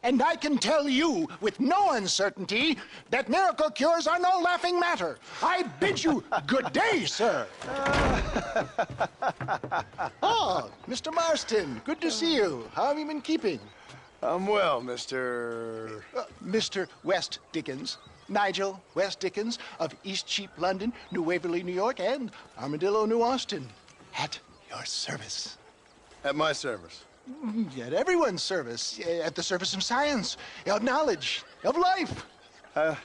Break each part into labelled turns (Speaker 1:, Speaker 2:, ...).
Speaker 1: And I can tell you with no uncertainty that miracle cures are no laughing matter. I bid you good day, sir. Oh, Mr. Marston, good to see you. How have you been keeping?
Speaker 2: I'm well, Mr.
Speaker 1: Mr. West Dickens. Nigel West Dickens of Eastcheap, London, New Waverly, New York, and Armadillo, New Austin. At your service.
Speaker 2: At my service.
Speaker 1: At everyone's service. At the service of science, of knowledge, of life.
Speaker 2: How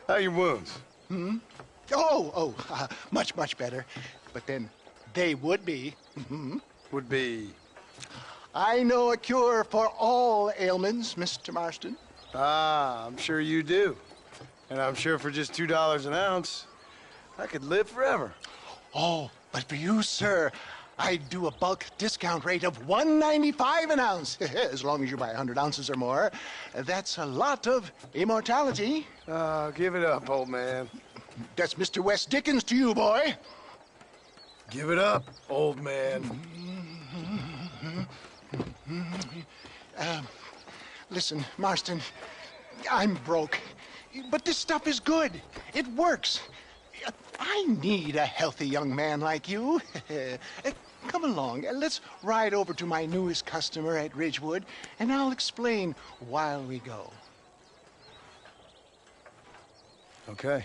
Speaker 2: are your wounds?
Speaker 1: Much, much better. But then they would be.
Speaker 2: Would be...
Speaker 1: I know a cure for all ailments, Mr. Marston.
Speaker 2: Ah, I'm sure you do. And I'm sure for just $2 an ounce, I could live forever.
Speaker 1: Oh, but for you, sir, I'd do a bulk discount rate of $1.95 an ounce, as long as you buy 100 ounces or more. That's a lot of immortality.
Speaker 2: Give it up, old man.
Speaker 1: That's Mr. West Dickens to you, boy.
Speaker 2: Give it up, old man.
Speaker 1: Listen, Marston, I'm broke, but this stuff is good. It works. I need a healthy young man like you. Come along, let's ride over to my newest customer at Ridgewood, and I'll explain while we go.
Speaker 2: Okay.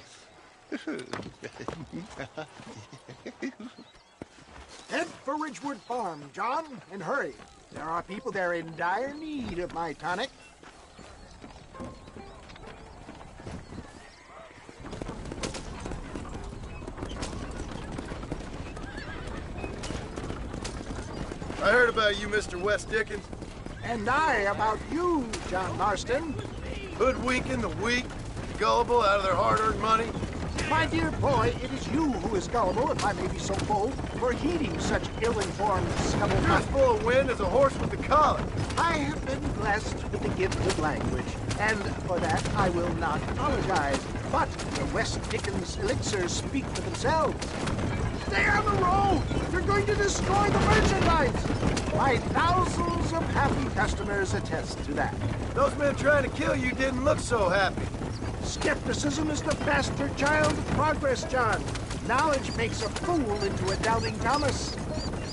Speaker 1: Head for Ridgewood Farm, John, and hurry. There are people there in dire need of my tonic.
Speaker 2: I heard about you, Mr. West Dickens.
Speaker 1: And I about you, John Marston.
Speaker 2: Hoodwinking the weak, gullible out of their hard-earned money.
Speaker 1: My dear boy, it is you who is gullible, if I may be so bold, for heeding such ill-informed
Speaker 2: You're
Speaker 1: stubble.
Speaker 2: as full of wind as a horse with a collar.
Speaker 1: I have been blessed with the gift of language, and for that I will not apologize. But the West Dickens elixirs speak for themselves. Stay on the road! You're going to destroy the merchandise! My thousands of happy customers attest to that.
Speaker 2: Those men trying to kill you didn't look so happy.
Speaker 1: Skepticism is the bastard child of progress, John. Knowledge makes a fool into a doubting Thomas.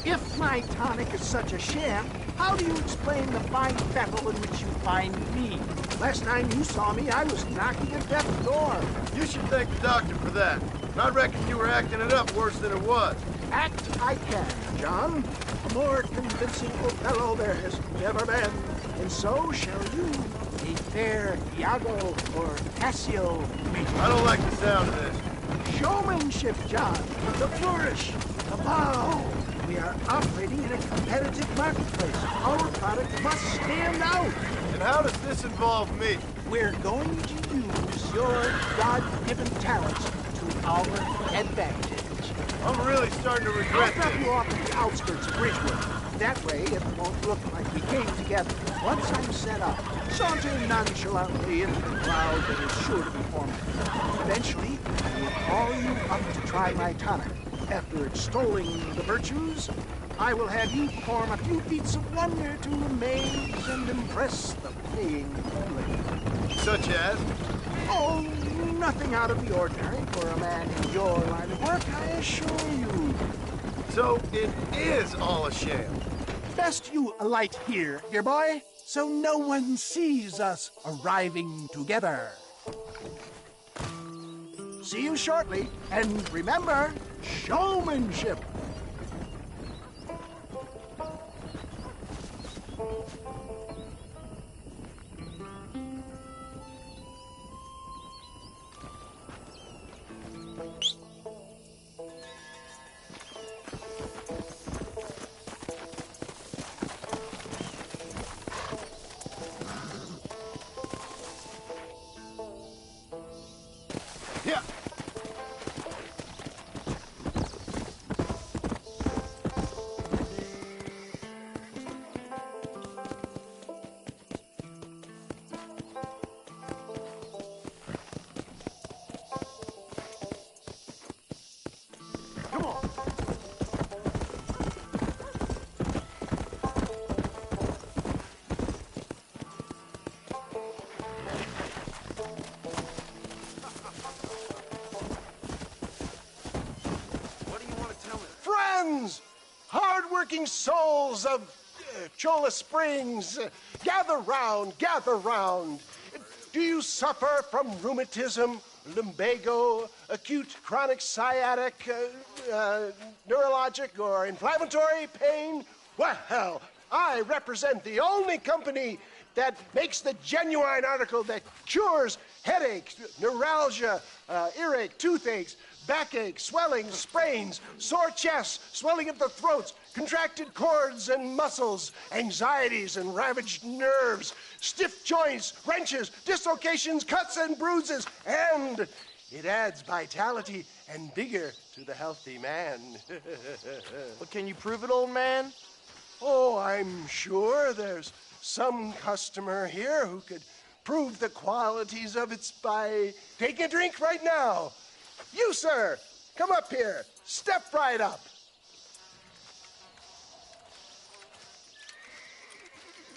Speaker 1: If my tonic is such a sham, how do you explain the fine fettle in which you find me? Last time you saw me, I was knocking at death's door.
Speaker 2: You should thank the doctor for that. And I reckon you were acting it up worse than it was.
Speaker 1: Act I can, John. A more convincing Othello there has never been. And so shall you, a fair Iago or Cassio.
Speaker 2: I don't like the sound of this.
Speaker 1: Showmanship, John. The flourish, the bow. We are operating in a competitive marketplace. Our product must stand out.
Speaker 2: And how does this involve me?
Speaker 1: We're going to use your God-given talents to our advantage.
Speaker 2: I'm really starting to
Speaker 1: I'll
Speaker 2: regret
Speaker 1: drop
Speaker 2: this.
Speaker 1: you off at the outskirts of Ridgewood. That way, it won't look like we came together. Once I'm set up, saunter nonchalantly into the crowd that is sure to be forming. Eventually, I will call you up to try my tonic. After extolling the virtues, I will have you perform a few feats of wonder to amaze and impress the paying public.
Speaker 2: Such as?
Speaker 1: Oh, nothing out of the ordinary for a man in your line of work, I assure you.
Speaker 2: So it is all a sham.
Speaker 1: Best you alight here, dear boy, so no one sees us arriving together. See you shortly, and remember, showmanship.
Speaker 2: Yeah.
Speaker 3: hardworking souls of Cholla Springs, gather round, gather round. Do you suffer from rheumatism, lumbago, acute chronic sciatic, neurologic, or inflammatory pain? Well, I represent the only company that makes the genuine article that cures headaches, neuralgia, earache, toothaches, backache, swelling, sprains, sore chests, swelling of the throats, contracted cords and muscles, anxieties and ravaged nerves, stiff joints, wrenches, dislocations, cuts and bruises, and it adds vitality and vigor to the healthy man.
Speaker 4: But can you prove it, old man?
Speaker 3: Oh, I'm sure there's some customer here who could prove the qualities of it by taking a drink right now. You, sir, come up here. Step right up.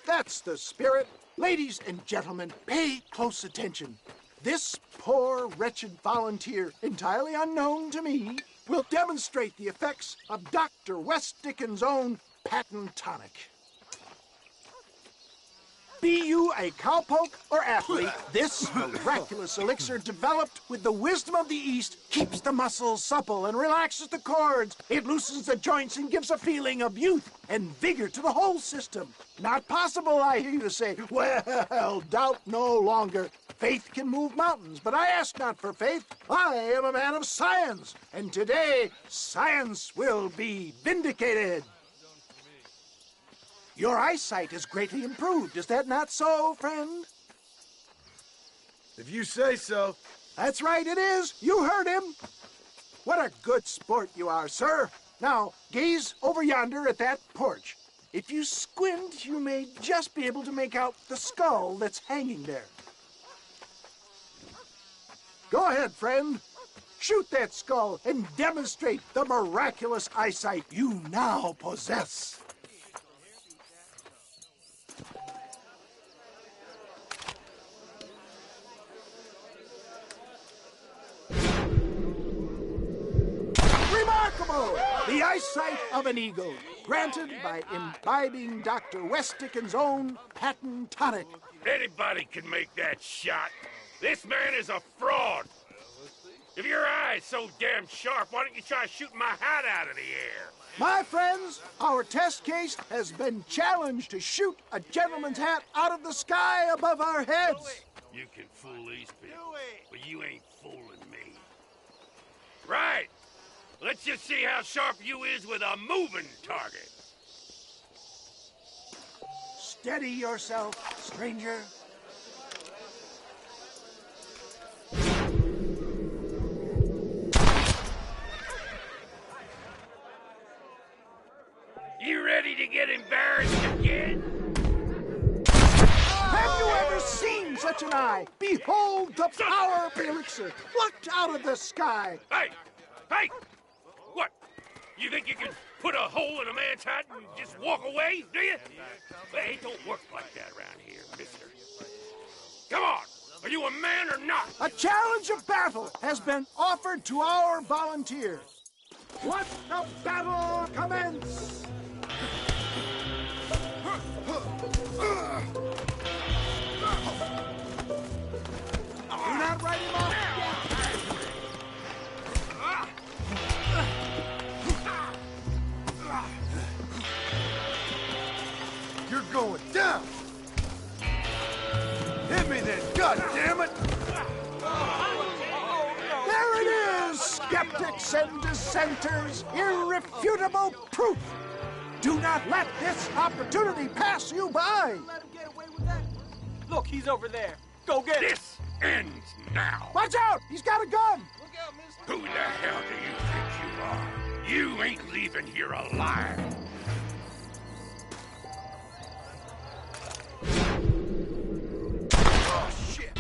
Speaker 1: That's the spirit. Ladies and gentlemen, pay close attention. This poor, wretched volunteer, entirely unknown to me, will demonstrate the effects of Dr. West Dickens' own patent tonic. Be you a cowpoke or athlete, this miraculous elixir developed with the wisdom of the East keeps the muscles supple and relaxes the cords. It loosens the joints and gives a feeling of youth and vigor to the whole system. Not possible, I hear you say. Well, doubt no longer. Faith can move mountains, but I ask not for faith. I am a man of science, and today science will be vindicated. Your eyesight is greatly improved. Is that not so, friend?
Speaker 2: If you say so.
Speaker 1: That's right, it is. You heard him. What a good sport you are, sir. Now, gaze over yonder at that porch. If you squint, you may just be able to make out the skull that's hanging there. Go ahead, friend. Shoot that skull and demonstrate the miraculous eyesight you now possess. Remarkable! The eyesight of an eagle, granted by imbibing Dr. West Dickens' own patent tonic.
Speaker 5: Anybody can make that shot. This man is a fraud. If your eye's so damn sharp, why don't you try shooting my hat out of the air?
Speaker 1: My friends, our test case has been challenged to shoot a gentleman's hat out of the sky above our heads.
Speaker 5: You can fool these people, but you ain't fooling me. Right. Let's just see how sharp you is with a moving target.
Speaker 1: Steady yourself, stranger.
Speaker 5: You ready to get embarrassed again?
Speaker 1: Have you ever seen such an eye? Behold the power of the elixir, plucked out of the sky.
Speaker 5: Hey! Hey! What? You think you can put a hole in a man's hat and just walk away, do you? Well, it don't work like that around here, mister. Come on! Are you a man or not?
Speaker 1: A challenge of battle has been offered to our volunteers. Let the battle commence! Do not write him off yet.
Speaker 2: You're going down. Hit me then, God damn it!
Speaker 1: There it is, skeptics and dissenters, irrefutable proof. Do not let this opportunity pass you by.
Speaker 4: Look, he's over there. Go get him.
Speaker 5: This ends now.
Speaker 1: Watch out, he's got a gun.
Speaker 5: Who the hell do you think you are? You ain't leaving here alive.
Speaker 2: Oh, shit.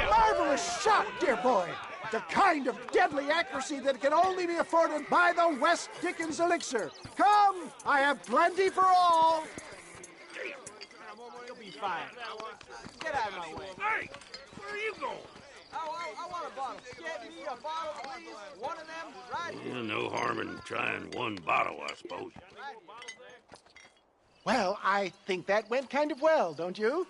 Speaker 1: Marvelous shot, dear boy.
Speaker 3: The kind of deadly accuracy that can only be afforded by the West Dickens elixir. Come, I have plenty for all.
Speaker 4: You'll be fine. Get out of my way.
Speaker 5: Hey, where are you going?
Speaker 4: I want a bottle. Get me a bottle, please. One of them, right?
Speaker 5: Yeah, no harm in trying one bottle, I suppose.
Speaker 3: Well, I think that went kind of well, don't you?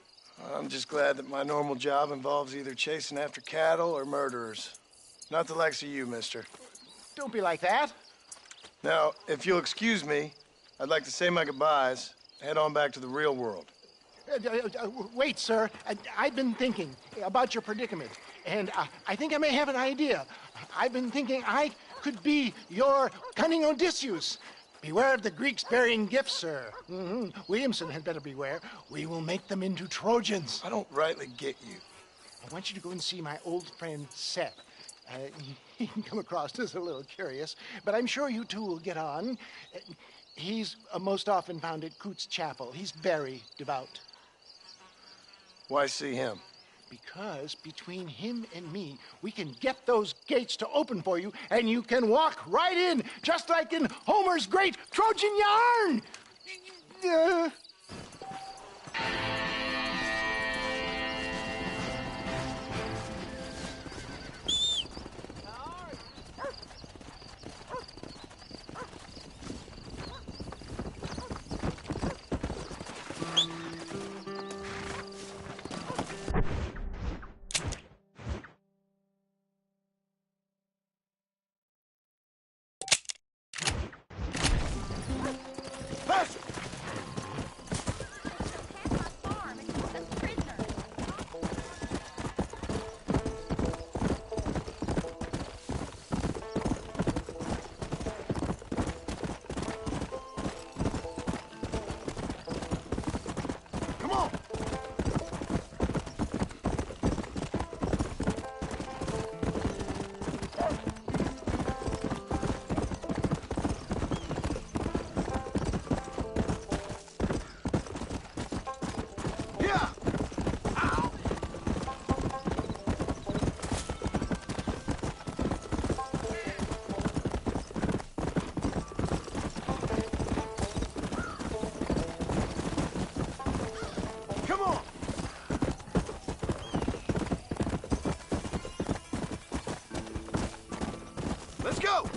Speaker 2: I'm just glad that my normal job involves either chasing after cattle or murderers. Not the likes of you, mister.
Speaker 3: Don't be like that.
Speaker 2: Now, if you'll excuse me, I'd like to say my goodbyes, head on back to the real world.
Speaker 3: Wait, sir. I've been thinking about your predicament, and I think I may have an idea. I've been thinking I could be your cunning Odysseus. Beware of the Greeks bearing gifts, sir. Williamson had better beware. We will make them into Trojans.
Speaker 2: I don't rightly get you.
Speaker 3: I want you to go and see my old friend Seth. He can come across as a little curious, but I'm sure you two will get on. He's most often found at Coots Chapel. He's very devout.
Speaker 2: Why see him?
Speaker 3: Because between him and me, we can get those gates to open for you, and you can walk right in, just like in Homer's great Trojan yarn!
Speaker 2: Let's go!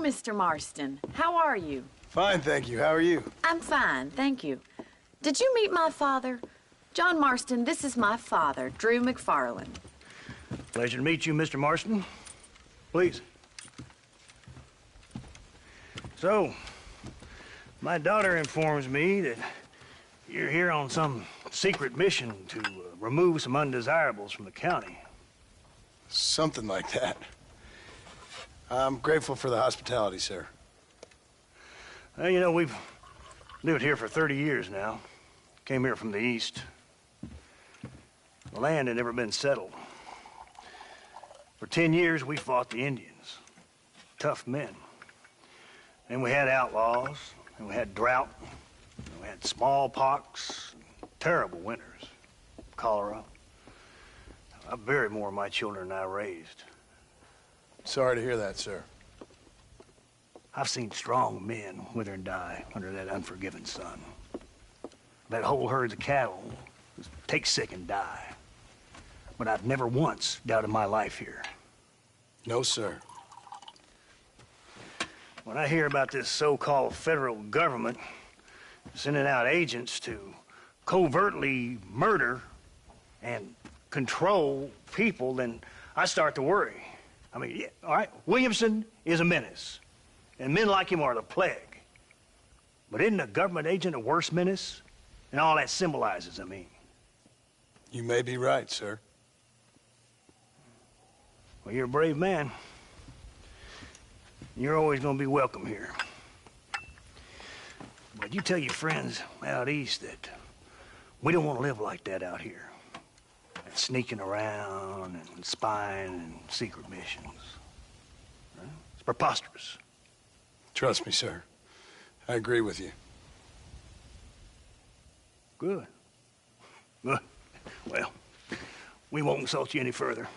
Speaker 6: Mr. Marston. How are you?
Speaker 2: Fine, thank you. How are you?
Speaker 6: I'm fine, thank you. Did you meet my father? John Marston, this is my father, Drew McFarland.
Speaker 7: Pleasure to meet you, Mr. Marston. Please. So, my daughter informs me that you're here on some secret mission to remove some undesirables from the county.
Speaker 2: Something like that. I'm grateful for the hospitality, sir.
Speaker 7: Well, you know, we've lived here for 30 years now. Came here from the east. The land had never been settled. For 10 years, we fought the Indians. Tough men. Then we had outlaws, and we had drought, and we had smallpox, terrible winters, cholera. I buried more of my children than I raised.
Speaker 2: Sorry to hear that, sir.
Speaker 7: I've seen strong men wither and die under that unforgiving sun. That whole herds of cattle take sick and die. But I've never once doubted my life here.
Speaker 2: No, sir.
Speaker 7: When I hear about this so-called federal government sending out agents to covertly murder and control people, then I start to worry. I mean, yeah, all right, Williamson is a menace, and men like him are the plague. But isn't a government agent a worse menace? And all that symbolizes, I mean.
Speaker 2: You may be right, sir.
Speaker 7: Well, you're a brave man. You're always gonna be welcome here. But you tell your friends out east that we don't want to live like that out here. Sneaking around and spying and secret missions. Right? It's preposterous.
Speaker 2: Trust me, sir. I agree with you.
Speaker 7: Good. Good. Well, we won't insult you any further.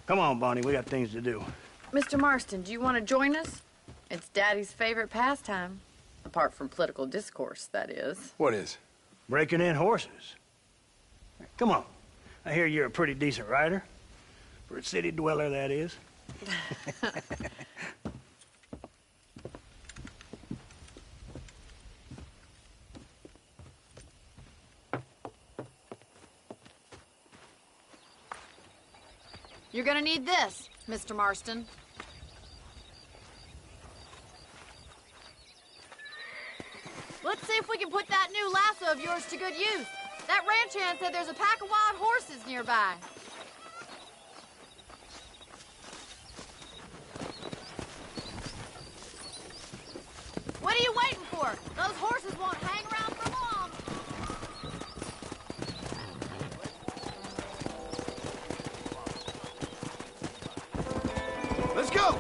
Speaker 7: Come on, Bonnie, we got things to do.
Speaker 6: Mr. Marston, do you want to join us? It's Daddy's favorite pastime. Apart from political discourse, that is.
Speaker 2: What is?
Speaker 7: Breaking in horses. Come on. I hear you're a pretty decent rider. For a city dweller, that is.
Speaker 6: You're gonna need this, Mr. Marston. Let's see if we can put that new lasso of yours to good use. That ranch hand said there's a pack of wild horses nearby. What are you waiting for? Those horses won't hang around for long.
Speaker 2: Let's go!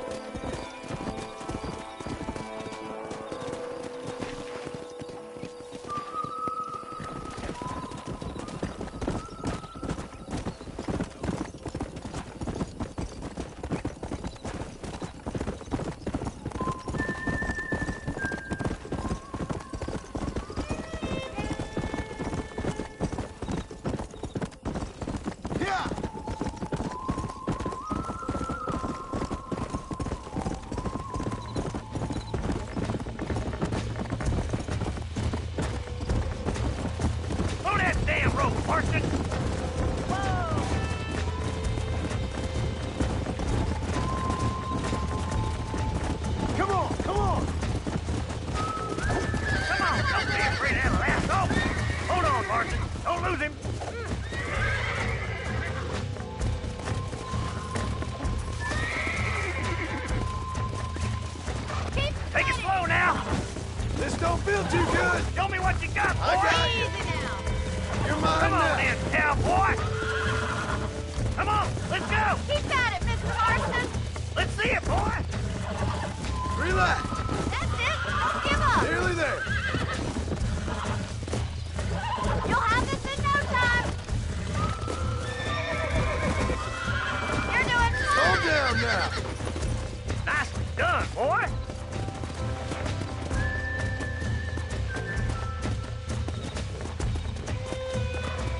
Speaker 7: Nicely done, boy.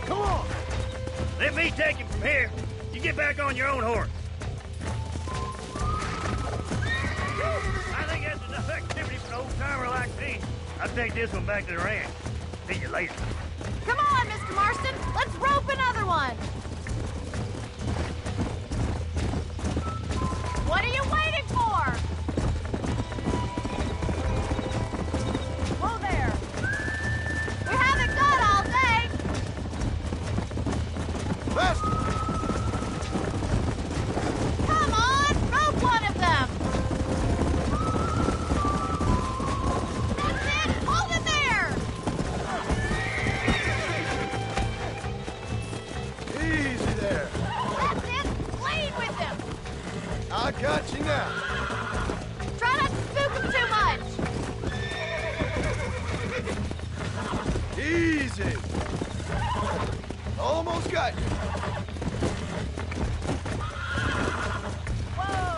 Speaker 7: Come on. Let me take him from here. You get back on your own horse. timer like this, I'll take this one back to the ranch. See you later.
Speaker 6: Come on, Mr. Marston. Let's rope another one. What are you waiting for? Whoa there. We haven't got all day.
Speaker 2: Faster!
Speaker 6: Come on, rope one of them. That's it. Hold it there.
Speaker 2: Easy there.
Speaker 6: That's it. Lead with them.
Speaker 2: I got you now.
Speaker 6: Try not to spook them too much.
Speaker 2: Easy. Almost got you.
Speaker 6: Whoa.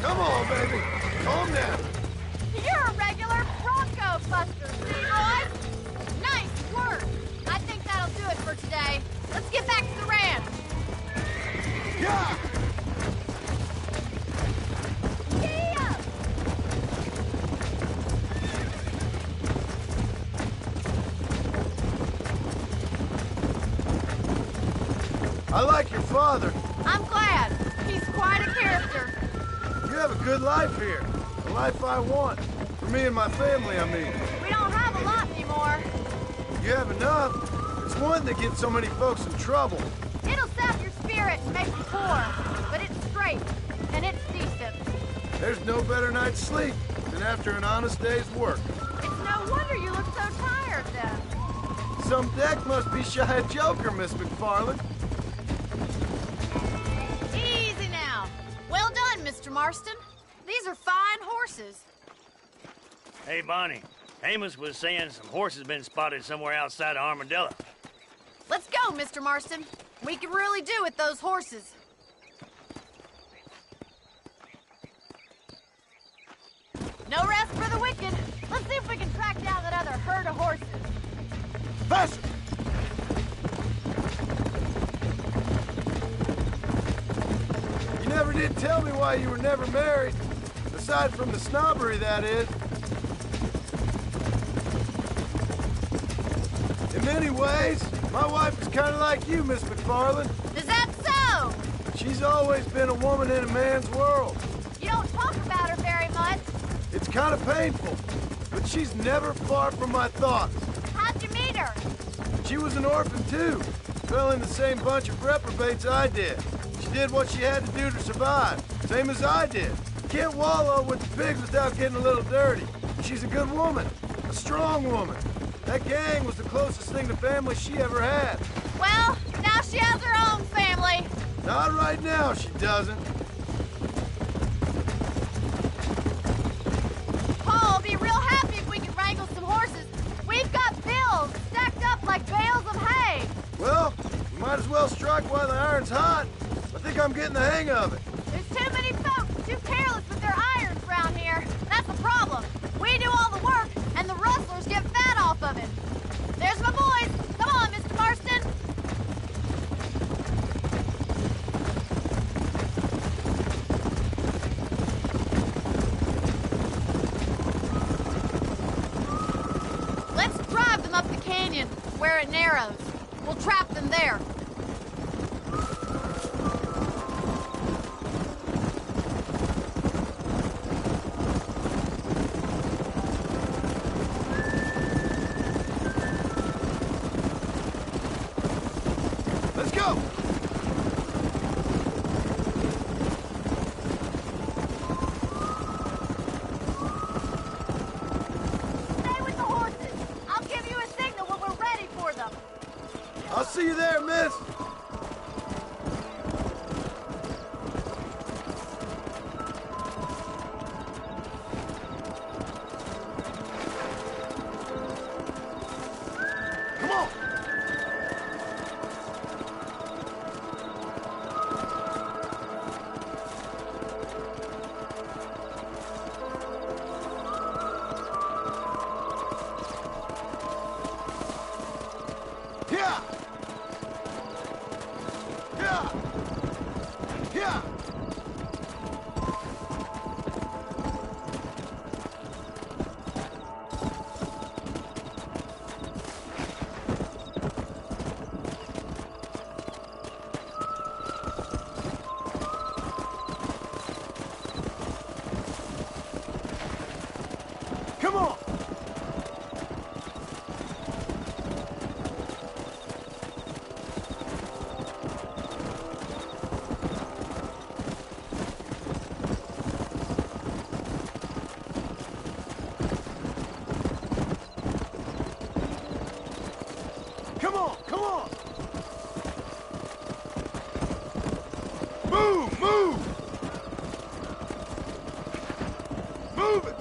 Speaker 2: Come on, baby. Calm down.
Speaker 6: You're a regular Bronco buster, Leroy. Nice work. I think that'll do it for today. Let's get back to the ranch.
Speaker 2: Yeah!
Speaker 6: Yeah.
Speaker 2: I like your father.
Speaker 6: I'm glad. He's quite a character.
Speaker 2: You have a good life here. The life I want. For me and my family, I mean.
Speaker 6: We don't have a lot anymore.
Speaker 2: You have enough. It's one that gets so many folks in trouble.
Speaker 6: It'll sap your spirit and make you poor. But it's straight, and it's decent.
Speaker 2: There's no better night's sleep than after an honest day's work.
Speaker 6: It's no wonder you look so tired then.
Speaker 2: Some deck must be shy of Joker, Miss McFarland.
Speaker 6: Easy now. Well done, Mr. Marston. These are fine horses.
Speaker 7: Hey, Bonnie. Amos was saying some horses been spotted somewhere outside of Armadillo.
Speaker 6: Let's go, Mr. Marston. We can really do with those horses. No rest for the wicked. Let's see if we can track down that other herd of horses.
Speaker 2: Faster! You never did tell me why you were never married. Aside from the snobbery, that is. In many ways, my wife is kind of like you, Miss McFarland.
Speaker 6: Is that so?
Speaker 2: She's always been a woman in a man's world.
Speaker 6: You don't talk about her very much.
Speaker 2: It's kind of painful, but she's never far from my thoughts.
Speaker 6: How'd you meet her?
Speaker 2: She was an orphan, too. Fell in the same bunch of reprobates I did. She did what she had to do to survive, same as I did. Can't wallow with the pigs without getting a little dirty. She's a good woman, a strong woman. That gang was the closest thing to family she ever had.
Speaker 6: Well, now she has her own family.
Speaker 2: Not right now, she doesn't.
Speaker 6: Paul will be real happy if we can wrangle some horses. We've got bills stacked up like bales of hay.
Speaker 2: Well, we might as well strike while the iron's hot. I think I'm getting the hang of it.
Speaker 6: There's too many folks too careless with their irons around here. That's the problem. We do all the work, and the rustlers get fat off of it. There's my boys. Come on, Mr. Marston. Let's drive them up the canyon, where it narrows. We'll trap them there.
Speaker 2: Let's go!
Speaker 6: Stay with the horses. I'll give you a signal when we're ready for them.
Speaker 2: I'll see you there, miss. Come on! Yeah! Come on! Come on, come on! Move, move! Move it!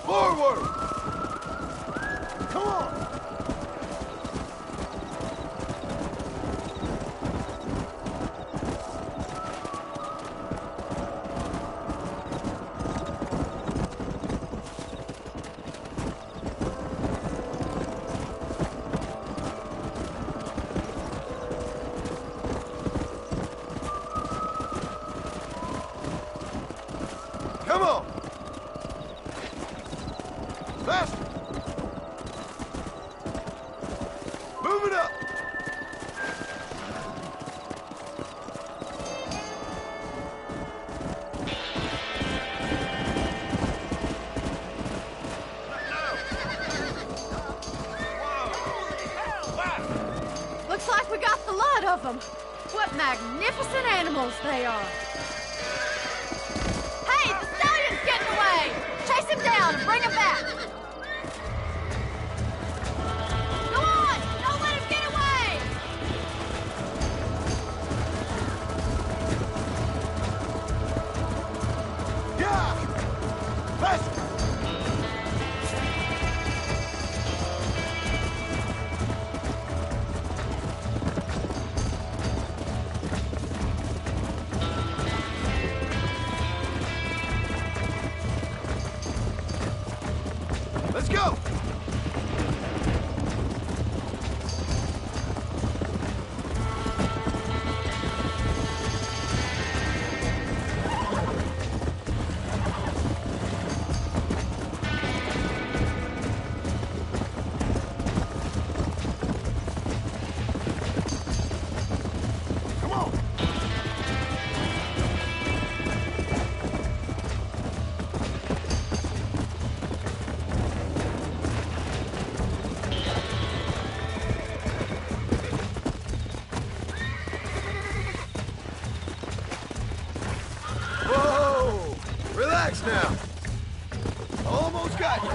Speaker 2: Forward! Come on! Come on! Faster! Move it up!
Speaker 6: Looks like we got the lot of them. What magnificent animals they are. Hey, the stallion's getting away! Chase him down and bring him back! Go on! Don't let him get away!
Speaker 2: Yeah! Faster! Let's go! Come on! Whoa! Relax now. Almost got you.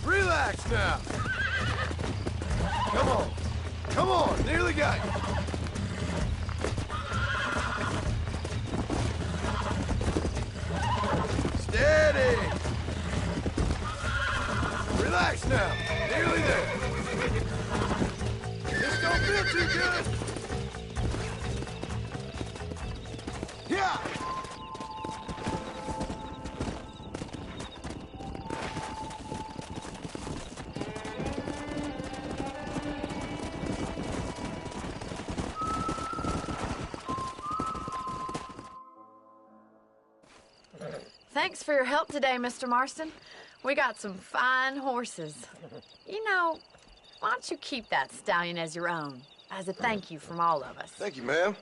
Speaker 2: Relax now. Come on. Come on. Nearly got you. Steady. Relax now. Nearly there. This don't feel too good. Yeah.
Speaker 6: Thanks for your help today, Mr. Marston. We got some fine horses. You know, why don't you keep that stallion as your own, as a thank you from all of us?
Speaker 2: Thank you, ma'am.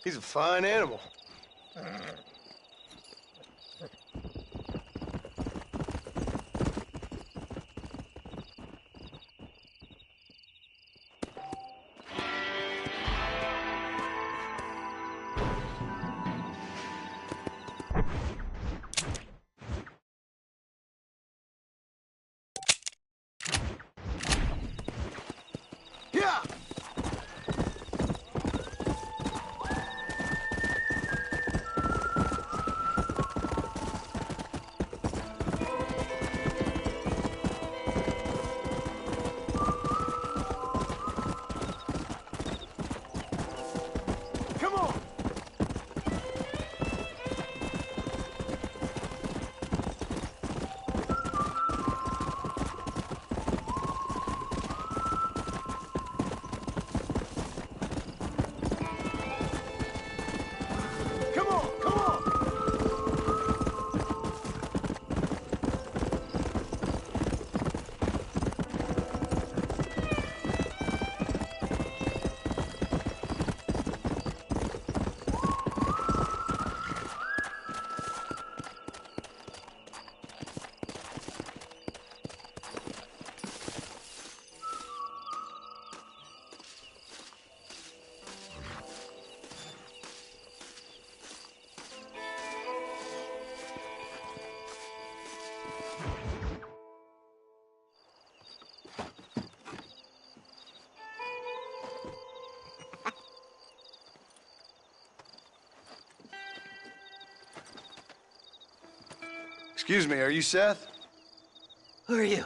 Speaker 2: He's a fine animal. Yeah! Excuse me, are you Seth?
Speaker 8: Who are you?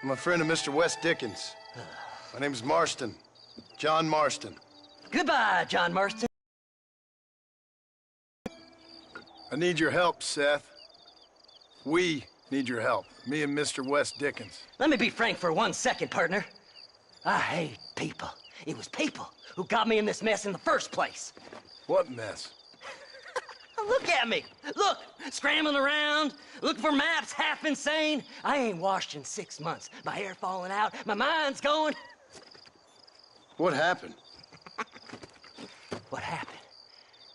Speaker 2: I'm a friend of Mr. Wes Dickens. My name's Marston. John Marston.
Speaker 8: Goodbye, John Marston.
Speaker 2: I need your help, Seth. We need your help. Me and Mr. Wes Dickens.
Speaker 8: Let me be frank for 1 second, partner. I hate people. It was people who got me in this mess in the first place.
Speaker 2: What mess?
Speaker 8: Look at me. Look, scrambling around, looking for maps, half insane. I ain't washed in 6 months. My hair falling out, my mind's going.
Speaker 2: What happened?
Speaker 8: What happened?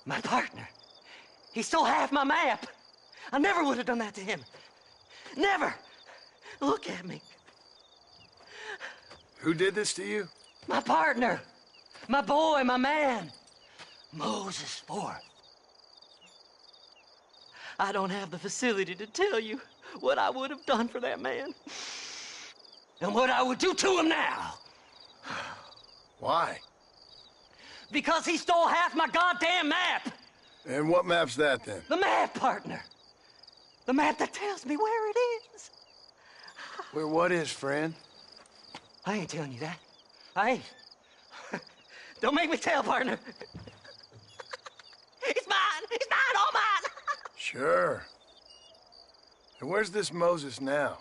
Speaker 8: My partner. He stole half my map. I never would have done that to him. Never. Look at me.
Speaker 2: Who did this to you?
Speaker 8: My partner. My boy, my man. Moses Forth. I don't have the facility to tell you what I would have done for that man. And what I would do to him now.
Speaker 2: Why?
Speaker 8: Because he stole half my goddamn map.
Speaker 2: And what map's that, then?
Speaker 8: The map, partner. The map that tells me where it is.
Speaker 2: Where what is, friend?
Speaker 8: I ain't telling you that. I ain't. Don't make me tell, partner. It's mine. It's mine, all mine.
Speaker 2: Sure. And where's this Moses now?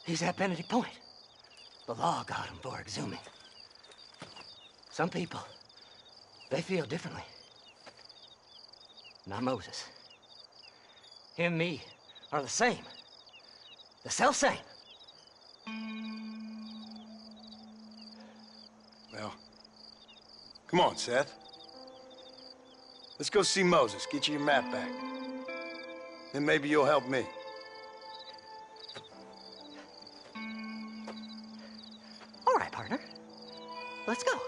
Speaker 8: He's at Benedict Point. The law got him for exhuming. Some people, they feel differently. Not Moses. Him and me are the same. The self-same.
Speaker 2: Well, come on, Seth. Let's go see Moses, get you your map back. Then maybe you'll help me.
Speaker 8: All right, partner. Let's go.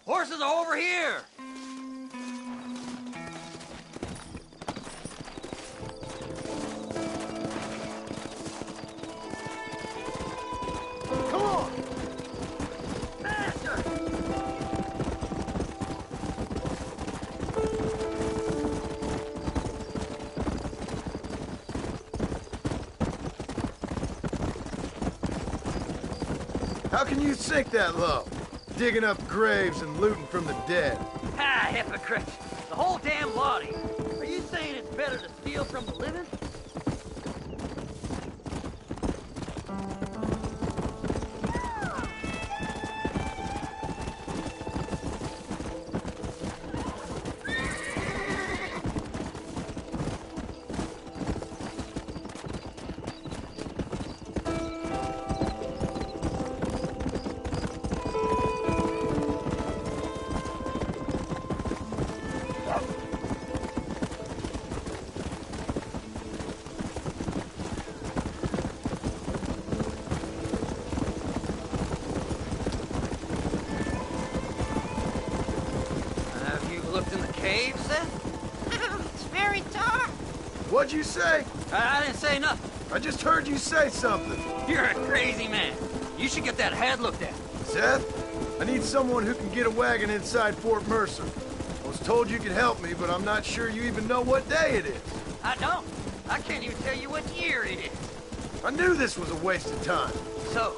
Speaker 8: Horses are over here!
Speaker 3: Come on!
Speaker 8: Faster!
Speaker 2: How can you sink that low? Digging up graves and looting from the dead.
Speaker 8: Ah, hypocrite! The whole damn lot of you. Are you saying it's better to steal from the living? Have you looked in the cave, Seth?
Speaker 6: It's very dark.
Speaker 2: What'd you say?
Speaker 8: I didn't say nothing.
Speaker 2: I just heard you say something.
Speaker 8: You're a crazy man. You should get that head looked at.
Speaker 2: Seth, I need someone who can get a wagon inside Fort Mercer. I was told you could help me, but I'm not sure you even know what day it is.
Speaker 8: I don't. I can't even tell you what year it is.
Speaker 2: I knew this was a waste of time.
Speaker 8: So,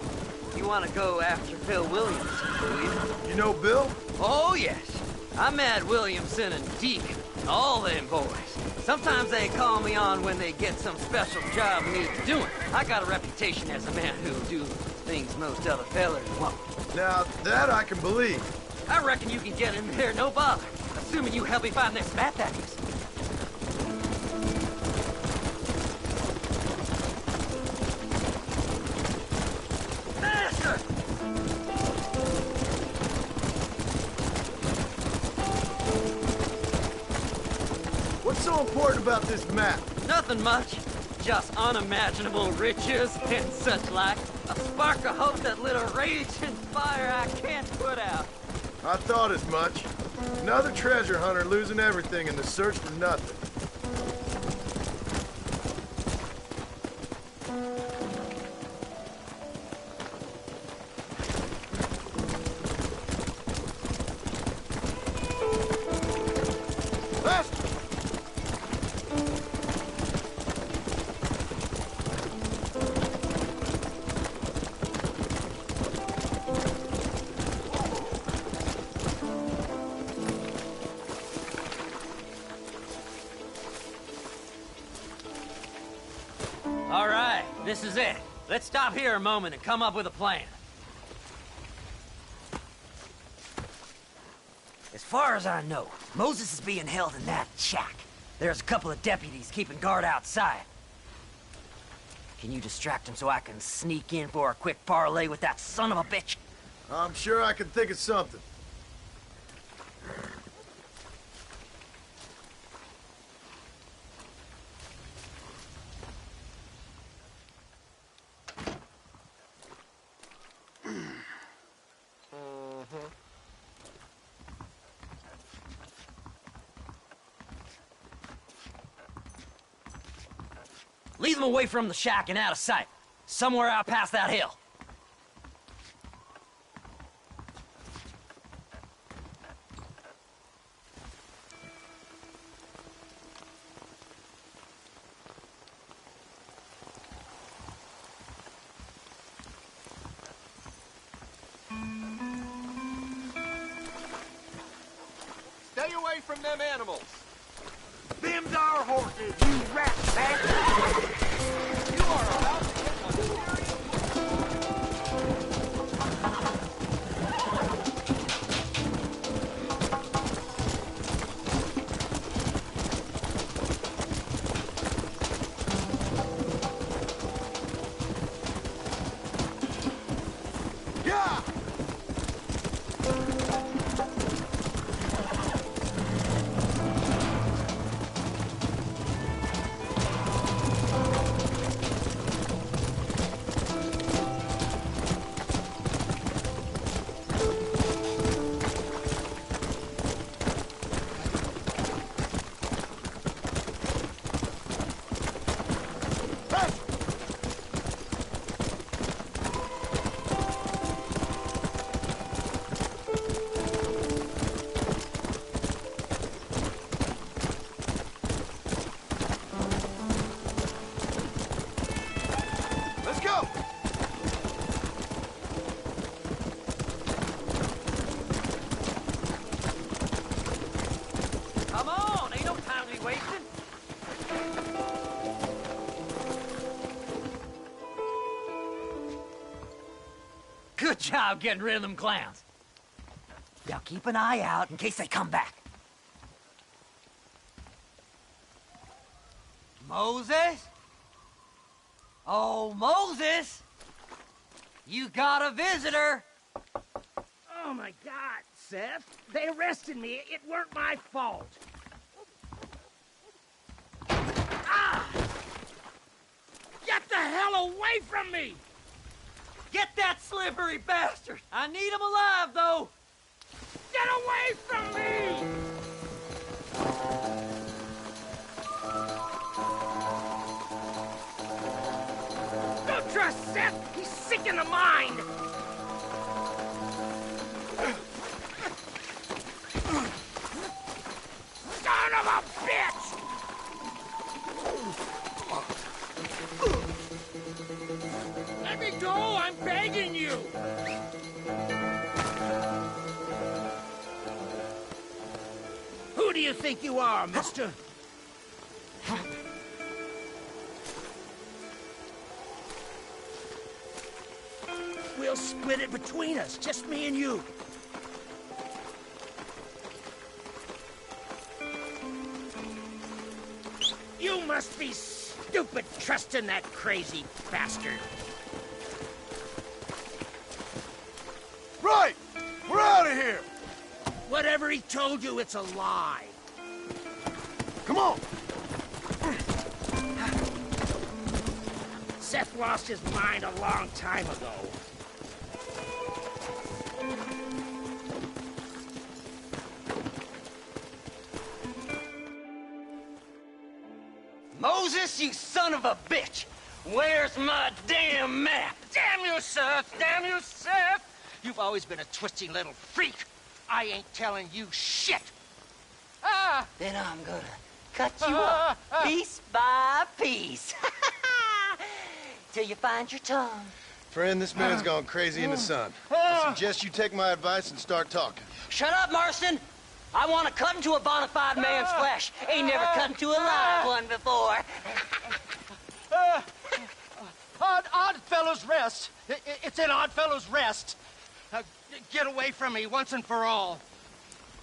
Speaker 8: you want to go after Bill Williamson, do you?
Speaker 2: You know Bill?
Speaker 8: Oh, yes. I met Williamson and Deacon, all them boys. Sometimes they call me on when they get some special job needs doing. I got a reputation as a man who'll do things most other fellers won't.
Speaker 2: Now, that I can believe.
Speaker 8: I reckon you can get in there no bother, assuming you help me find this map that is. Faster!
Speaker 2: What's so important about this map?
Speaker 8: Nothing much. Just unimaginable riches and such like. A spark of hope that lit a raging fire I can't put out.
Speaker 2: I thought as much. Another treasure hunter losing everything in the search for nothing.
Speaker 8: All right, this is it. Let's stop here a moment and come up with a plan. As far as I know, Moses is being held in that shack. There's a couple of deputies keeping guard outside. Can you distract him so I can sneak in for a quick parlay with that son of a bitch?
Speaker 2: I'm sure I can think of something.
Speaker 8: Lead them away from the shack and out of sight. Somewhere out past that hill.
Speaker 4: Stay away from them animals.
Speaker 1: Them's our horses, you rat bastard!
Speaker 4: You are about to get a serious...
Speaker 2: Yeah! Let's go!
Speaker 8: Come on, ain't no time to be wasting. Good job getting rid of them clowns. Now keep an eye out in case they come back. Moses? Oh, Moses! You got a visitor!
Speaker 9: Oh my God, Seth. They arrested me. It weren't my fault. Ah! Get the hell away from me!
Speaker 8: Get that slivery bastard! I need him alive, though!
Speaker 9: Get away from me! Don't trust Seth. He's sick in the mind. Son of a bitch! Let me go! I'm begging you! Who do you think you are, mister? We'll split it between us, just me and you. You must be stupid trusting that crazy bastard.
Speaker 2: Right! We're out of here!
Speaker 9: Whatever he told you, it's a lie.
Speaker 2: Come on!
Speaker 9: Seth lost his mind a long time ago.
Speaker 8: Moses, you son of a bitch! Where's my damn map?
Speaker 9: Damn you, Seth! Damn you, Seth! You've always been a twisty little freak. I ain't telling you shit. Ah!
Speaker 8: Then I'm gonna cut you up piece by piece. Till you find your tongue.
Speaker 2: Friend, this man's gone crazy in the sun. I suggest you take my advice and start talking.
Speaker 8: Shut up, Marston! I want to cut into a bona fide man's flesh. Ain't never cut into a live one before.
Speaker 9: Oddfellows Rest. It's in Oddfellows Rest. Get away from me once and for all.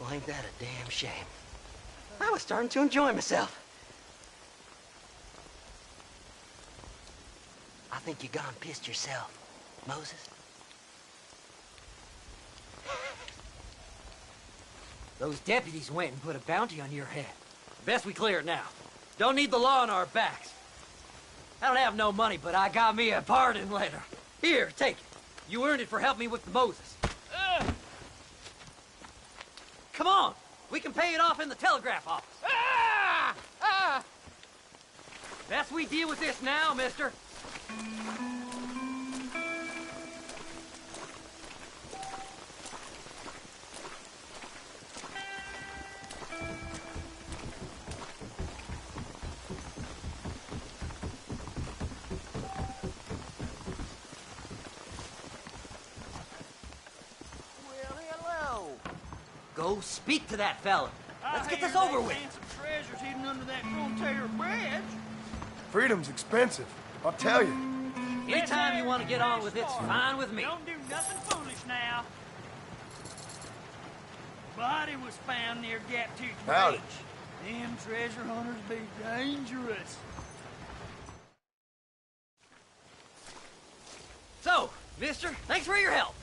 Speaker 8: Well, ain't that a damn shame. I was starting to enjoy myself. I think you gone pissed yourself, Moses. Those deputies went and put a bounty on your head. Best we clear it now. Don't need the law on our backs. I don't have no money, but I got me a pardon letter. Here, take it. You earned it for helping me with the Moses. Come on. We can pay it off in the telegraph office. Best we deal with this now, mister. Go speak to that fella. Let's get this over with.
Speaker 4: Some treasures hidden under that Frontier Bridge.
Speaker 2: Freedom's expensive, I'll tell you.
Speaker 8: Anytime you want to get on with it's fine with me.
Speaker 4: Don't do nothing foolish now. Body was found near Gap Tooth
Speaker 2: Howdy.
Speaker 4: Bridge. Them treasure hunters be dangerous.
Speaker 8: So, mister, thanks for your help.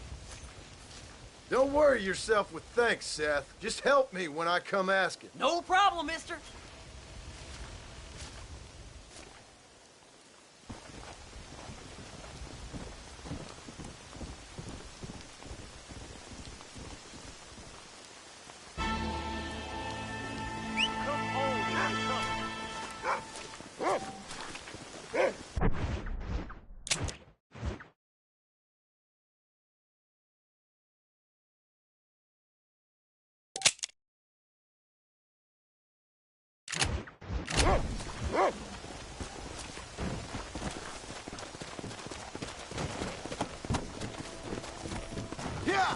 Speaker 2: Don't worry yourself with thanks, Seth. Just help me when I come asking.
Speaker 8: No problem, mister.
Speaker 2: Yeah!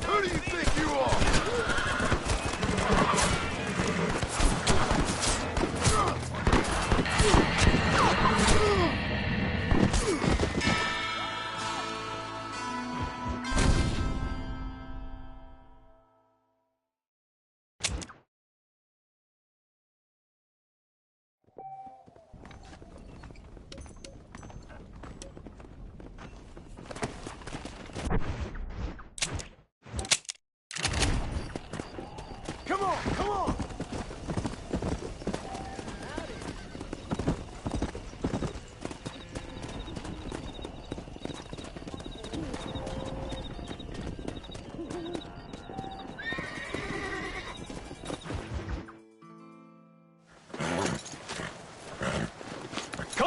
Speaker 2: Who do you think you are? Come on, come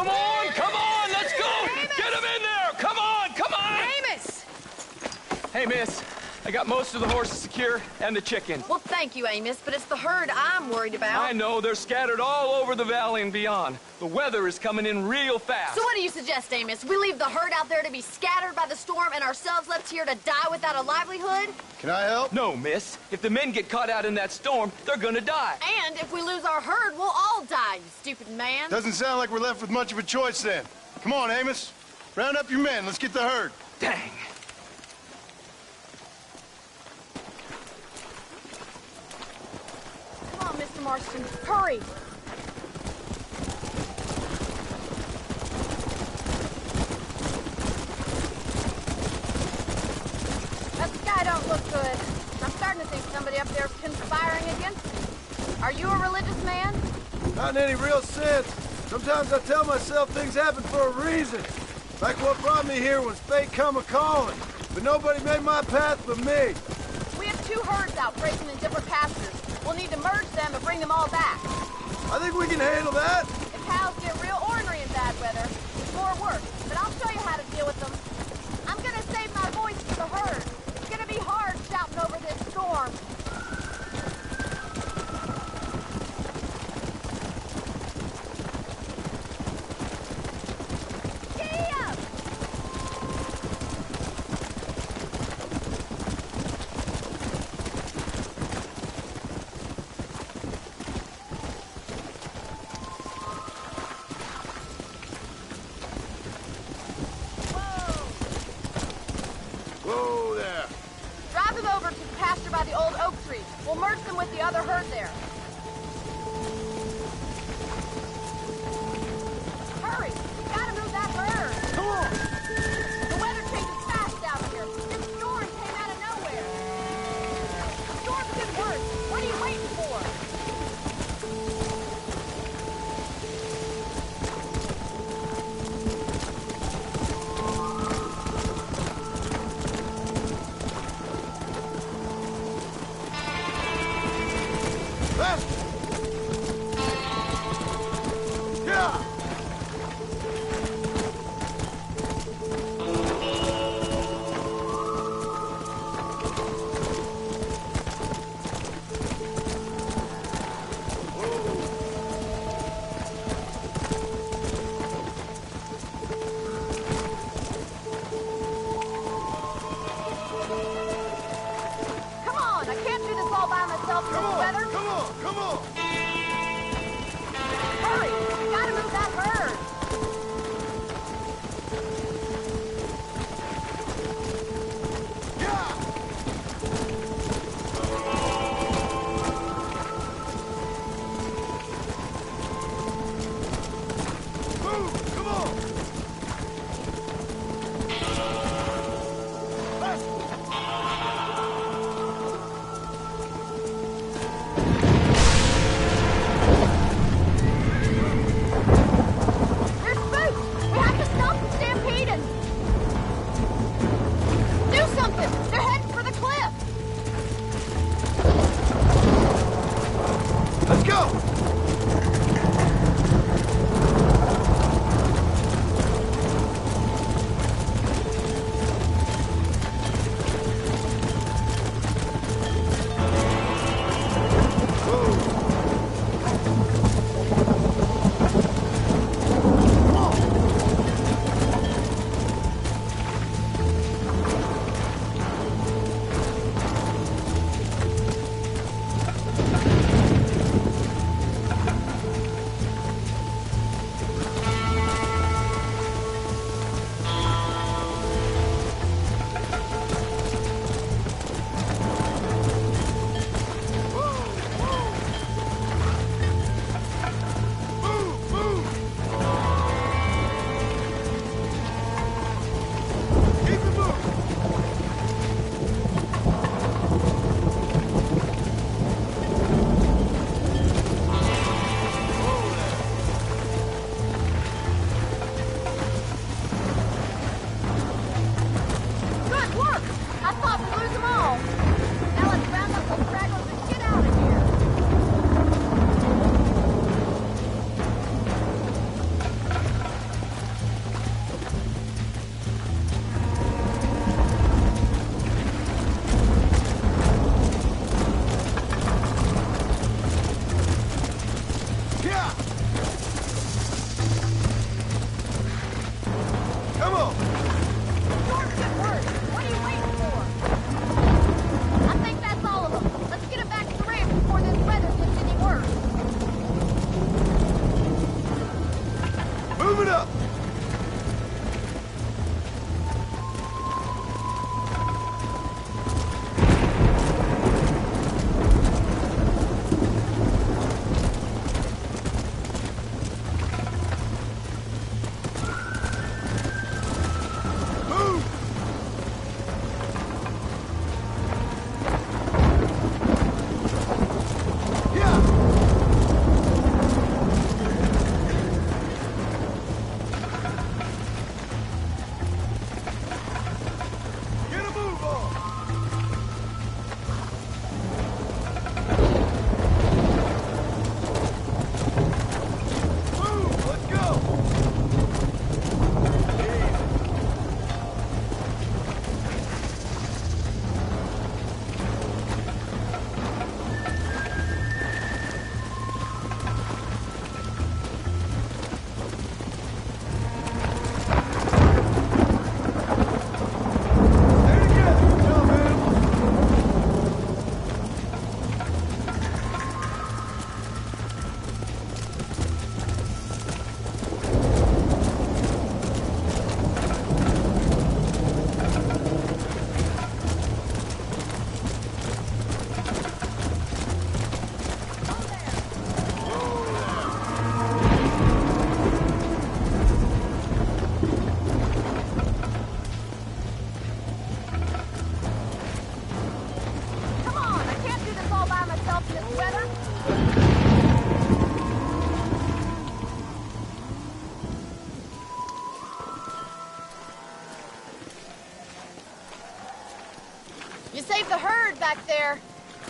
Speaker 2: on!
Speaker 10: Come on, let's go! Get him in there! Come on, come on!
Speaker 6: Amos!
Speaker 10: Hey, miss, I got most of the horses secure and the chicken.
Speaker 6: Well, thank you, Amos, but it's the herd I'm worried about.
Speaker 10: I know, they're scattered all over the valley and beyond. The weather is coming in real fast.
Speaker 6: So what do you suggest, Amos? We leave the herd out there to be scattered by the storm and ourselves left here to die without a livelihood?
Speaker 2: Can I help?
Speaker 10: No, miss. If the men get caught out in that storm, they're gonna die.
Speaker 6: And if we lose our herd, we'll all die, you stupid man.
Speaker 2: Doesn't sound like we're left with much of a choice then. Come on, Amos. Round up your men. Let's get the herd.
Speaker 10: Dang.
Speaker 6: Come on, Mr. Marston, hurry. That sky don't look good. I'm starting to think somebody up there's conspiring against me. Are you a religious man?
Speaker 2: Not in any real sense. Sometimes I tell myself things happen for a reason. Like what brought me here was fate come a-calling. But nobody made my path but me.
Speaker 6: We have 2 herds out grazing in different pastures. We'll need to merge them and bring them all back.
Speaker 2: I think we can handle that.
Speaker 6: The cows get real ornery in bad weather. It's more work, but I'll show you how to deal with them. I'm gonna save my voice for the herd. It's gonna be hard shouting over this storm.
Speaker 2: Whoa there.
Speaker 6: Drive them over to the pasture by the old oak tree. We'll merge them with the other herd there. Hurry! We gotta move that herd!
Speaker 2: Come on!
Speaker 6: The weather changes fast out here. This storm came out of nowhere. The storm's getting worse. What are you waiting for?
Speaker 2: Yeah!
Speaker 6: Come on! I can't do this all by myself in
Speaker 2: Come
Speaker 6: this
Speaker 2: on!
Speaker 6: weather.
Speaker 2: Come on! Come on!
Speaker 6: Hurry! We gotta move that herd!
Speaker 2: Yeah! Move! Come on!
Speaker 6: There's Boots! We have to stop them stampeding! Do something! They're heading for the cliff!
Speaker 2: Let's go! Move! Move! Keep it moving!
Speaker 6: Good work! I thought we'd lose them all. Now let's round up those stragglers and get out of here.
Speaker 2: Yeah! Come on!
Speaker 6: Storm's getting worse. What are you waiting for? I think that's all of them. Let's get them back to the ranch before this weather gets any worse.
Speaker 2: Move it up! Move! Yeah!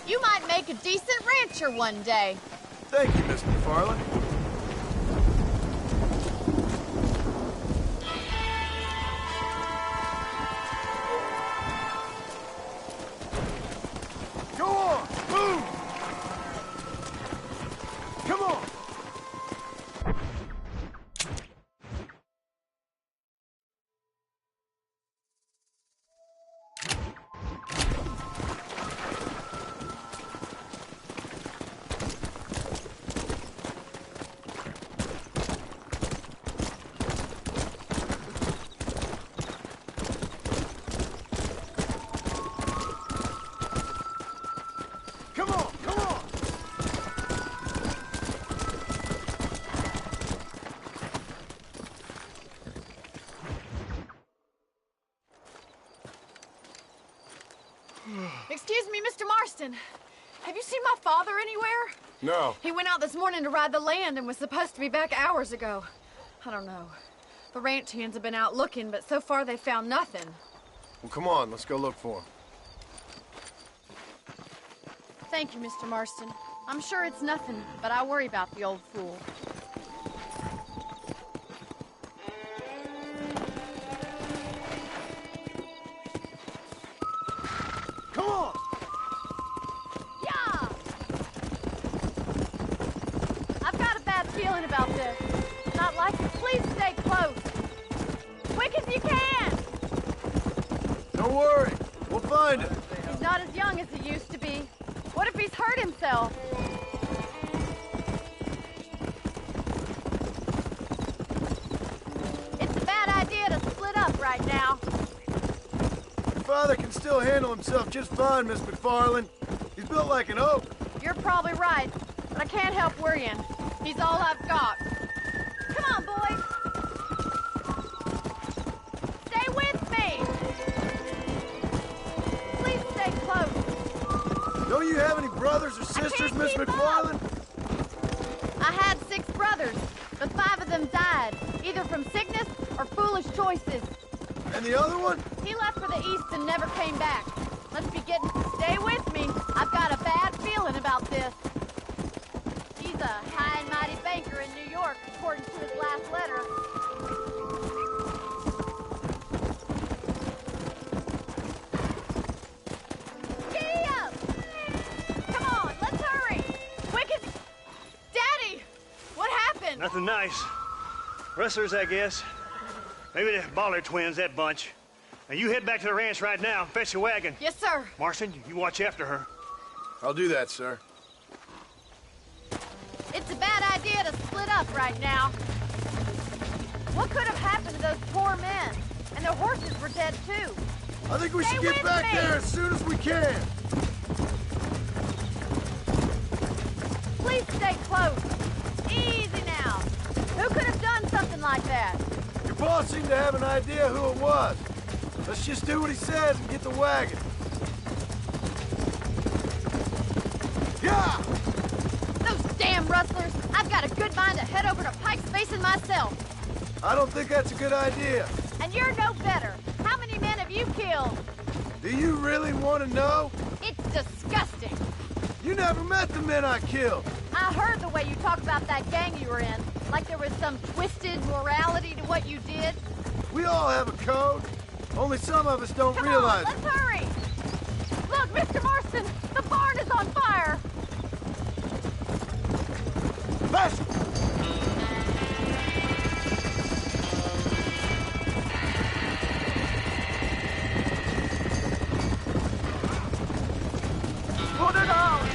Speaker 6: You might make a decent rancher one day.
Speaker 2: Thank you, Miss McFarland. Go on! Move! Come on! Come on! Come on!
Speaker 6: Excuse me, Mr. Marston. Have you seen my father anywhere?
Speaker 2: No.
Speaker 6: He went out this morning to ride the land and was supposed to be back hours ago. I don't know. The ranch hands have been out looking, but so far they found nothing.
Speaker 2: Well, come on. Let's go look for him.
Speaker 6: Thank you, Mr. Marston. I'm sure it's nothing, but I worry about the old fool.
Speaker 2: Come on!
Speaker 6: Yeah! I've got a bad feeling about this. Not like it. Please stay close. Quick as you can!
Speaker 2: Don't worry. We'll find him.
Speaker 6: He's not as young as he used to be. What if he's hurt himself? It's a bad idea to split up right now.
Speaker 2: Your father can still handle himself just fine, Miss McFarland. He's built like an oak.
Speaker 6: You're probably right, but I can't help worrying. He's all I've got. Come on, boys. Stay with me. Please stay close.
Speaker 2: Don't you have any brothers or sisters,
Speaker 6: can't
Speaker 2: Miss
Speaker 6: keep
Speaker 2: McFarland?
Speaker 6: I had 6 brothers, but 5 of them died, either from sickness or foolish choices.
Speaker 2: And the other one?
Speaker 6: He left for the east and never came back. Let's be getting... Stay with me. I've got a bad feeling about this. He's a high and mighty banker in New York, according to his last letter. Giddy up! Come on, let's hurry! Quick as... Daddy! What happened?
Speaker 7: Nothing nice. Rustlers, I guess. Maybe the Bollard twins, that bunch. Now you head back to the ranch right now and fetch a wagon.
Speaker 6: Yes, sir.
Speaker 7: Marston, you watch after her.
Speaker 2: I'll do that, sir.
Speaker 6: It's a bad idea to split up right now. What could have happened to those poor men? And their horses were dead, too.
Speaker 2: I think we
Speaker 6: Stay
Speaker 2: should get
Speaker 6: with
Speaker 2: back
Speaker 6: me.
Speaker 2: there as soon as we can.
Speaker 6: Please stay close. Easy now. Who could have done something like that?
Speaker 2: Your boss seemed to have an idea who it was. Let's just do what he says and get the wagon. Yeah!
Speaker 6: Those damn rustlers. I've got a good mind to head over to Pike's Basin myself.
Speaker 2: I don't think that's a good idea.
Speaker 6: And you're no better. How many men have you killed?
Speaker 2: Do you really want to know?
Speaker 6: It's disgusting.
Speaker 2: You never met the men I killed.
Speaker 6: I heard the way you talk about that gang you were in. Like there was some twisted morality to what you did.
Speaker 2: We all have a code. Only some of us don't
Speaker 6: Come
Speaker 2: realize
Speaker 6: on,
Speaker 2: it.
Speaker 6: let's hurry! Look, Mr. Marston, the barn is on fire!
Speaker 2: Faster!
Speaker 4: Put it on!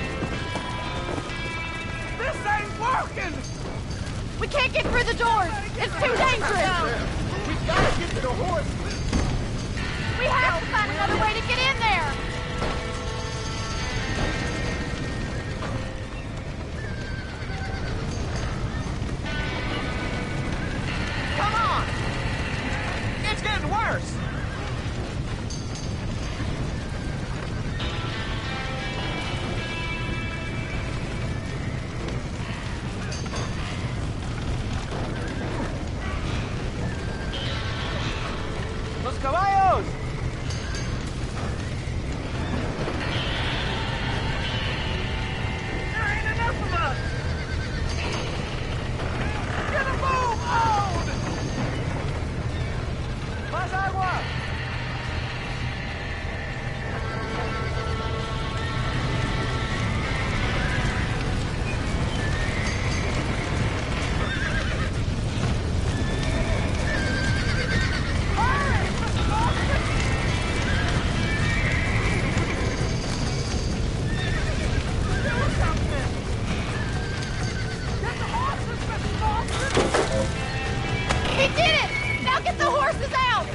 Speaker 4: This ain't working!
Speaker 6: We can't get through the doors! It's too dangerous!
Speaker 3: We gotta get to the horse.
Speaker 6: We have to find another way to get in there!
Speaker 4: Come on! It's getting worse! Los caballos!
Speaker 6: horse is out!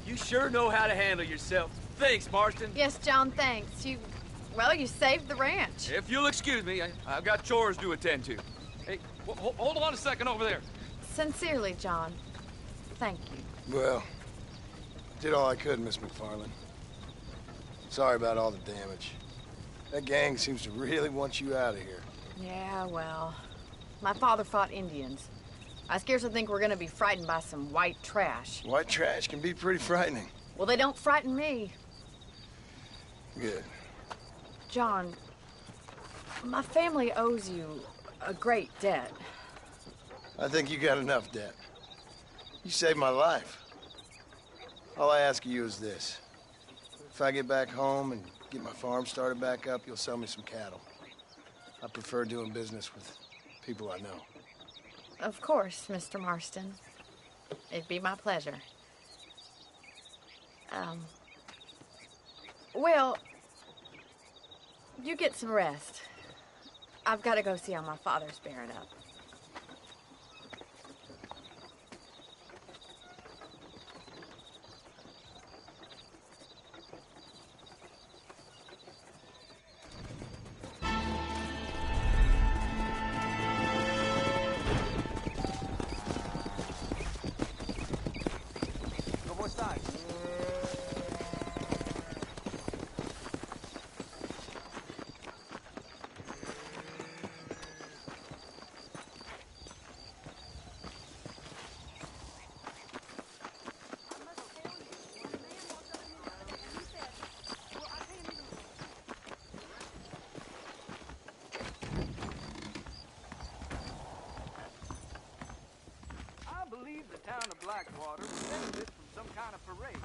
Speaker 10: You sure know how to handle yourself. Thanks, Marston.
Speaker 6: Yes, John, thanks. Well, you saved the ranch.
Speaker 10: If you'll excuse me, I've got chores to attend to. Hey, hold on a second over there.
Speaker 6: Sincerely, John. Thank you.
Speaker 2: Well, did all I could, Miss McFarland. Sorry about all the damage. That gang seems to really want you out of here.
Speaker 6: Yeah, well, my father fought Indians. I scarcely think we're gonna be frightened by some white trash.
Speaker 2: White trash can be pretty frightening.
Speaker 6: Well, they don't frighten me.
Speaker 2: Good.
Speaker 6: John, my family owes you a great debt.
Speaker 2: I think you got enough debt. You saved my life. All I ask of you is this. If I get back home and get my farm started back up, you'll sell me some cattle. I prefer doing business with people I know.
Speaker 6: Of course, Mr. Marston. It'd be my pleasure. Well, you get some rest. I've got to go see how my father's bearing up.
Speaker 4: The town of Blackwater would benefit from some kind of parade.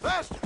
Speaker 2: Faster!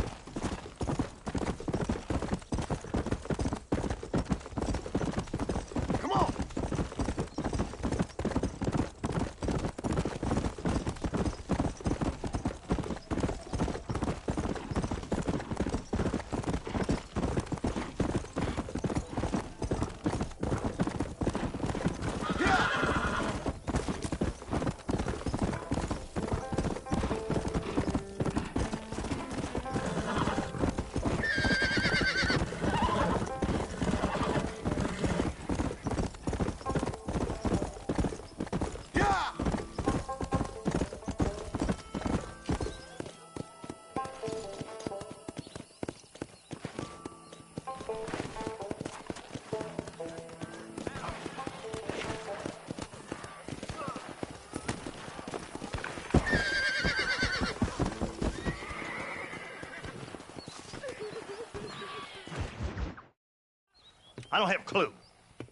Speaker 7: I don't have a clue.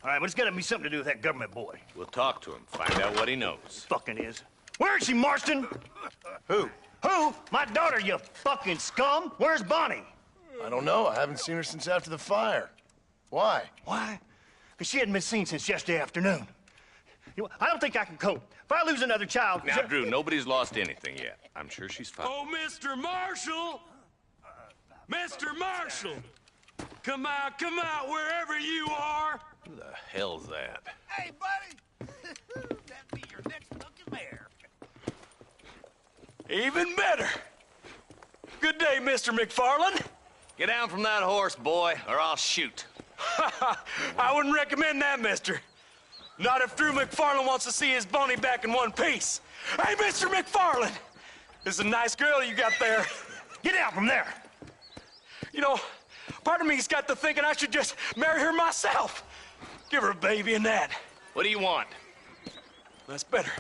Speaker 7: All right, but it's got to be something to do with that government boy.
Speaker 11: We'll talk to him, find out what he knows.
Speaker 7: Fucking is. Where is she, Marston?
Speaker 2: Who?
Speaker 7: Who? My daughter, you fucking scum. Where's Bonnie?
Speaker 2: I don't know. I haven't seen her since after the fire. Why?
Speaker 7: Why? Because she hadn't been seen since yesterday afternoon. You know, I don't think I can cope. If I lose another child...
Speaker 11: Now, Drew, nobody's lost anything yet. I'm sure she's fine.
Speaker 12: Oh, Mr. Marshall! Mr. Marshall! Come out, wherever you are!
Speaker 11: Who the hell's that?
Speaker 9: Hey, buddy! That'd be your next fucking mayor.
Speaker 12: Even better! Good day, Mr. McFarland.
Speaker 11: Get down from that horse, boy, or I'll shoot.
Speaker 12: I wouldn't recommend that, mister. Not if Drew McFarland wants to see his Bonnie back in one piece. Hey, Mr. McFarland! This is a nice girl you got there.
Speaker 7: Get out from there!
Speaker 12: You know, part of me's got to thinking I should just marry her myself. Give her a baby and that.
Speaker 11: What do you want?
Speaker 12: That's better.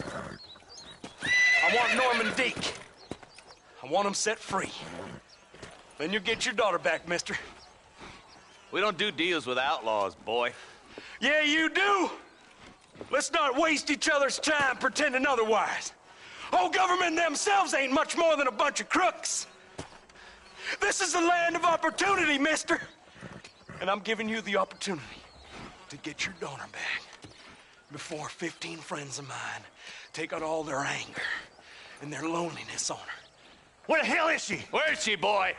Speaker 12: I want Norman Deek. I want him set free. Then you'll get your daughter back, mister.
Speaker 11: We don't do deals with outlaws, boy.
Speaker 12: Yeah, you do. Let's not waste each other's time pretending otherwise. Oh, government themselves ain't much more than a bunch of crooks. This is the land of opportunity, mister. And I'm giving you the opportunity to get your daughter back before 15 friends of mine take out all their anger and their loneliness on her.
Speaker 7: Where the hell is she?
Speaker 11: Where is she, boy?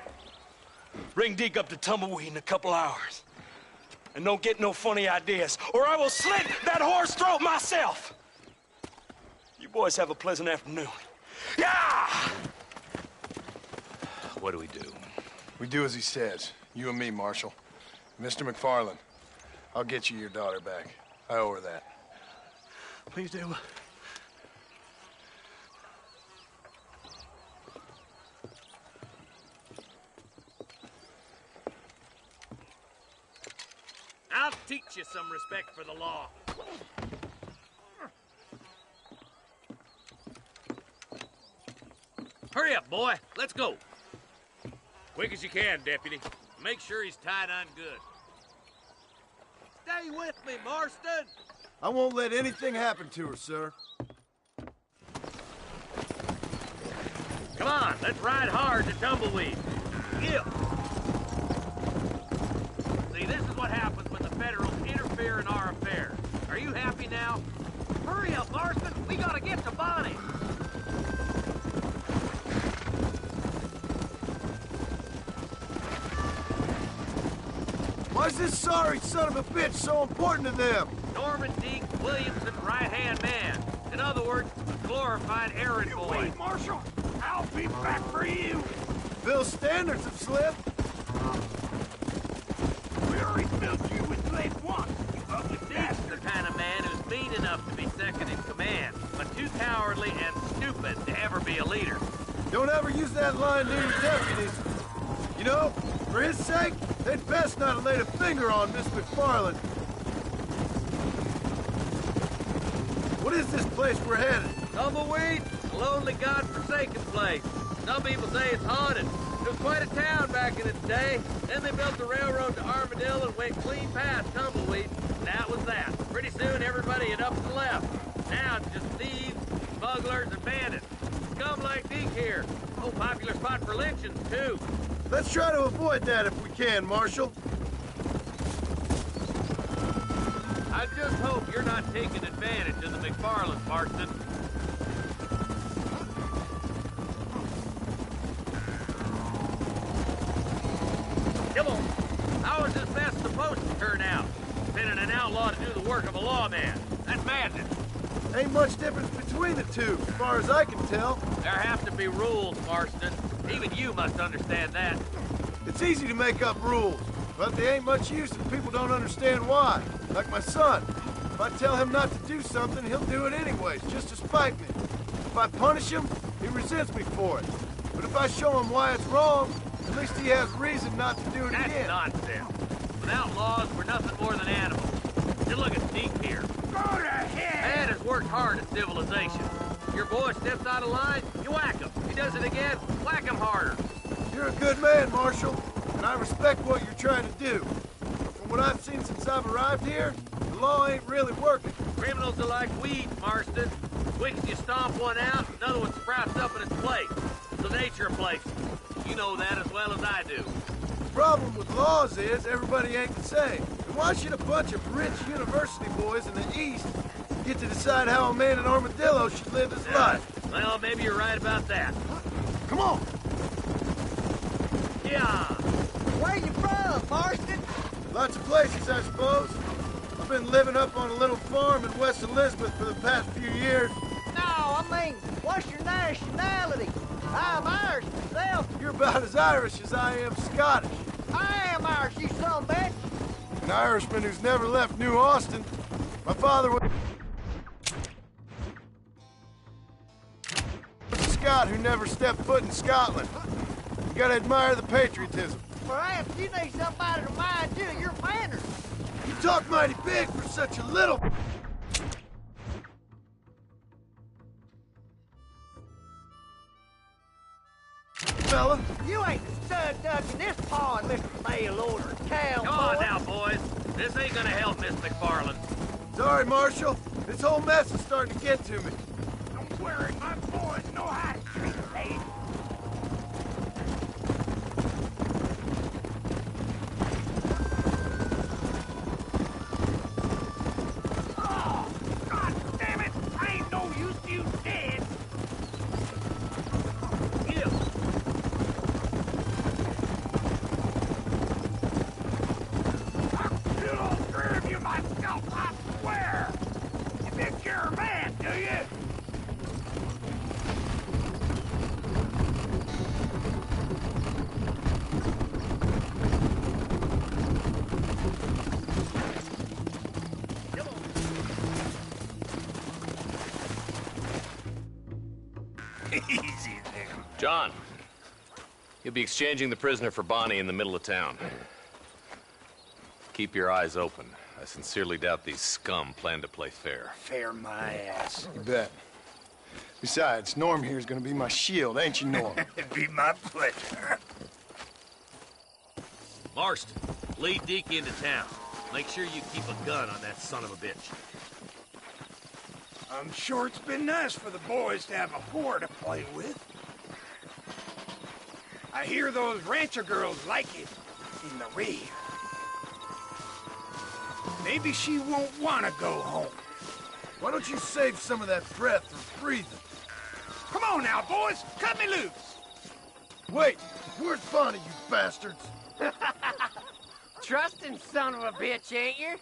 Speaker 12: Bring Deke up to Tumbleweed in a couple hours. And don't get no funny ideas, or I will slit that horse throat myself. You boys have a pleasant afternoon. Yeah!
Speaker 11: What do we do?
Speaker 2: We do as he says. You and me, Marshal. Mr. McFarland, I'll get you your daughter back. I owe her that.
Speaker 7: Please do.
Speaker 5: I'll teach you some respect for the law. Hurry up, boy. Let's go. Quick as you can, Deputy. Make sure he's tied on good.
Speaker 4: Stay with me, Marston.
Speaker 2: I won't let anything happen to her, sir.
Speaker 5: Come on, let's ride hard to Tumbleweed. Yeah. See, this is what happens when the Federals interfere in our affairs. Are you happy now? Hurry up, Marston. We gotta get to Bonnie.
Speaker 2: Why is this sorry son of a bitch so important to them?
Speaker 5: Norman Deke Williamson's right-hand man. In other words, a glorified errand boy.
Speaker 12: Wait, Marshal. I'll be back for you.
Speaker 2: Bill's standards have slipped.
Speaker 12: We already filled you with lead once.
Speaker 5: Deke's the kind of man who's mean enough to be second in command, but too cowardly and stupid to ever be a leader.
Speaker 2: Don't ever use that line near your deputies. You know, for his sake, they'd best not have laid a finger on Miss McFarland. What is this place we're headed?
Speaker 5: Tumbleweed, a lonely, God-forsaken place. Some people say it's haunted. It was quite a town back in its day. Then they built the railroad to Armadillo and went clean past Tumbleweed. And that was that. Pretty soon, everybody had up and left. Now it's just thieves, smugglers, and bandits. Scum like Deke here. Oh, popular spot for lynchings, too.
Speaker 2: Let's try to avoid that if we can, Marshal.
Speaker 5: I just hope you're not taking advantage of the McFarland, Marston. Come on. How is this mess supposed to turn out? Sending an outlaw to do the work of a lawman. That's madness.
Speaker 2: Ain't much difference between the two, as far as I can tell.
Speaker 5: There have to be rules, Marston. Even you must understand that.
Speaker 2: It's easy to make up rules, but they ain't much use if people don't understand why. Like my son. If I tell him not to do something, he'll do it anyways, just to spite me. If I punish him, he resents me for it. But if I show him why it's wrong, at least he has reason not to do it again.
Speaker 5: That's nonsense. Without laws, we're nothing more than animals. Just look at Deke here.
Speaker 12: Go to hell!
Speaker 5: Man has worked hard at civilization. Your boy steps out of line, you whack him. He does it again, whack him harder.
Speaker 2: You're a good man, Marshal, and I respect what you're trying to do. from what I've seen since I've arrived here, the law ain't really working.
Speaker 13: Criminals are like weeds, Marston. Quick as you stomp one out, another one sprouts up in its place. It's the nature of places. You know that as well as I do.
Speaker 2: The problem with laws is everybody ain't the same. And why should a bunch of rich university boys in the East get to decide how a man in Armadillo should live his life?
Speaker 13: Well, maybe you're right about that.
Speaker 2: Come on!
Speaker 13: Yeah!
Speaker 4: Where you from, Marston?
Speaker 2: Lots of places, I suppose. I've been living up on a little farm in West Elizabeth for the past few years.
Speaker 4: No, I mean, what's your nationality? I'm Irish myself.
Speaker 2: You're about as Irish as I am Scottish.
Speaker 4: I am Irish, you son of a bitch.
Speaker 2: An Irishman who's never left New Austin. My father was a Scot who never stepped foot in Scotland. You gotta admire the patriotism.
Speaker 4: Perhaps you need somebody to mind you your manners.
Speaker 2: You talk mighty big for such a little... fella.
Speaker 4: You ain't the stud duck in this pond, Mr. Mail Order Town.
Speaker 13: Come on now, boys. This ain't gonna help Miss McFarland.
Speaker 2: Sorry, Marshal. This whole mess is starting to get to me.
Speaker 5: Don't worry, my boys know how to treat a lady. Oh, God damn it! I ain't no use to you dead.
Speaker 11: Easy there. John, you'll be exchanging the prisoner for Bonnie in the middle of town. Keep your eyes open. I sincerely doubt these scum plan to play fair.
Speaker 1: Fair my ass.
Speaker 2: You bet. Besides, Norm here's gonna be my shield, ain't you, Norm?
Speaker 1: It'd be my pleasure.
Speaker 13: Marston, lead Deke into town. Make sure you keep a gun on that son of a bitch.
Speaker 1: I'm sure it's been nice for the boys to have a whore to play with. I hear those rancher girls like it in the rear. Maybe she won't want to go home.
Speaker 2: Why don't you save some of that breath for breathing?
Speaker 1: Come on now, boys. Cut me loose.
Speaker 2: Wait, where's Bonnie, you bastards?
Speaker 9: Trusting son of a bitch, ain't you?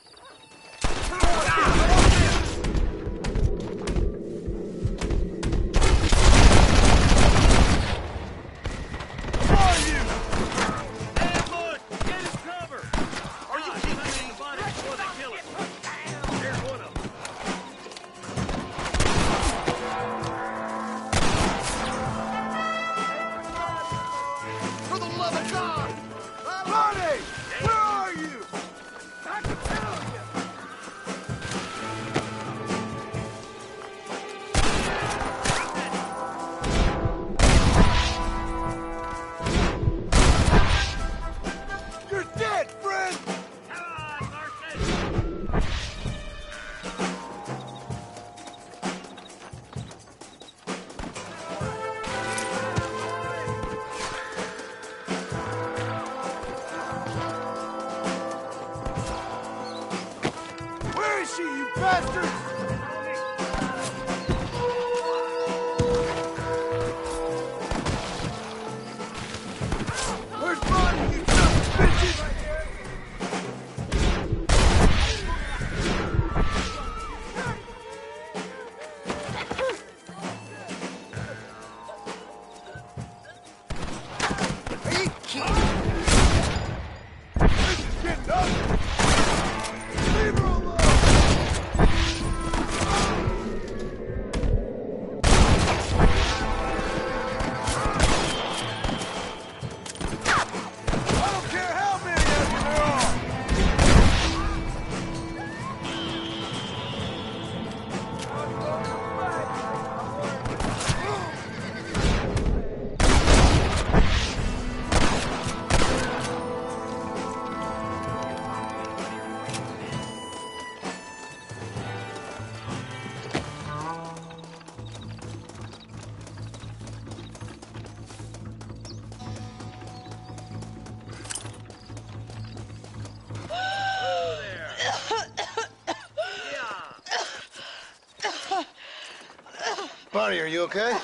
Speaker 2: Bonnie, are you okay?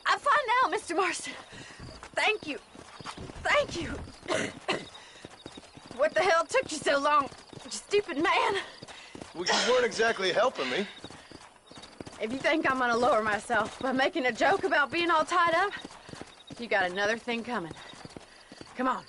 Speaker 6: I'm fine now, Mr. Marston. Thank you. Thank you. What the hell took you so long, you stupid man?
Speaker 2: Well, you weren't exactly helping me.
Speaker 6: If you think I'm gonna lower myself by making a joke about being all tied up, you got another thing coming. Come on.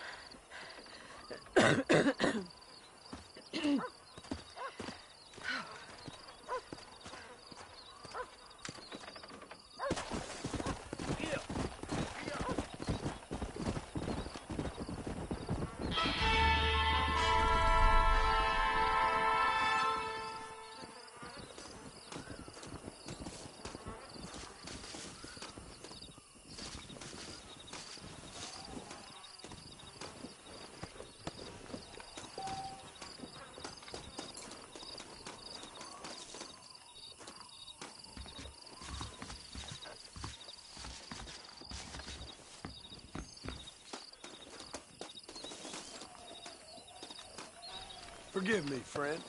Speaker 2: Forgive me, friend.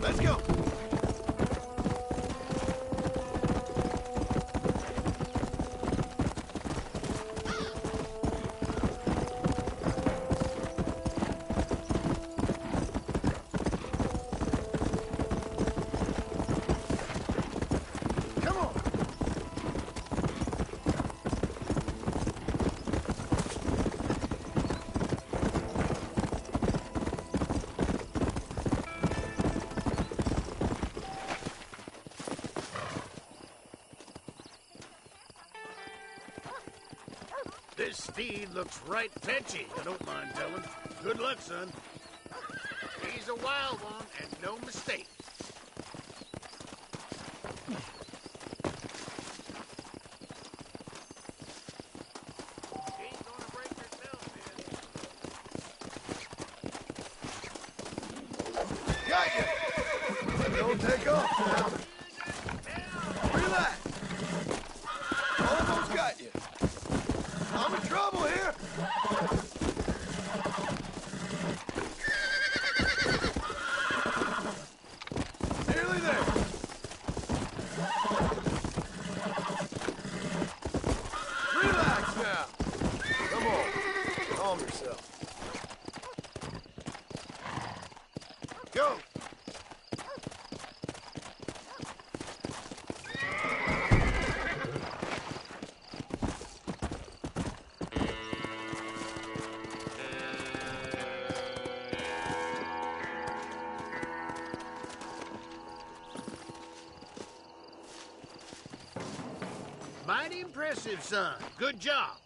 Speaker 2: Let's go. Come on.
Speaker 14: This steed looks right fetchy, I don't mind telling. Good luck, son. He's a wild one, and no mistake.
Speaker 2: Got you. Don't take off now. Relax. Almost got you. I'm in trouble here. Nearly there. Relax now. Come on. Calm yourself. Go.
Speaker 14: Mighty impressive, son. Good job.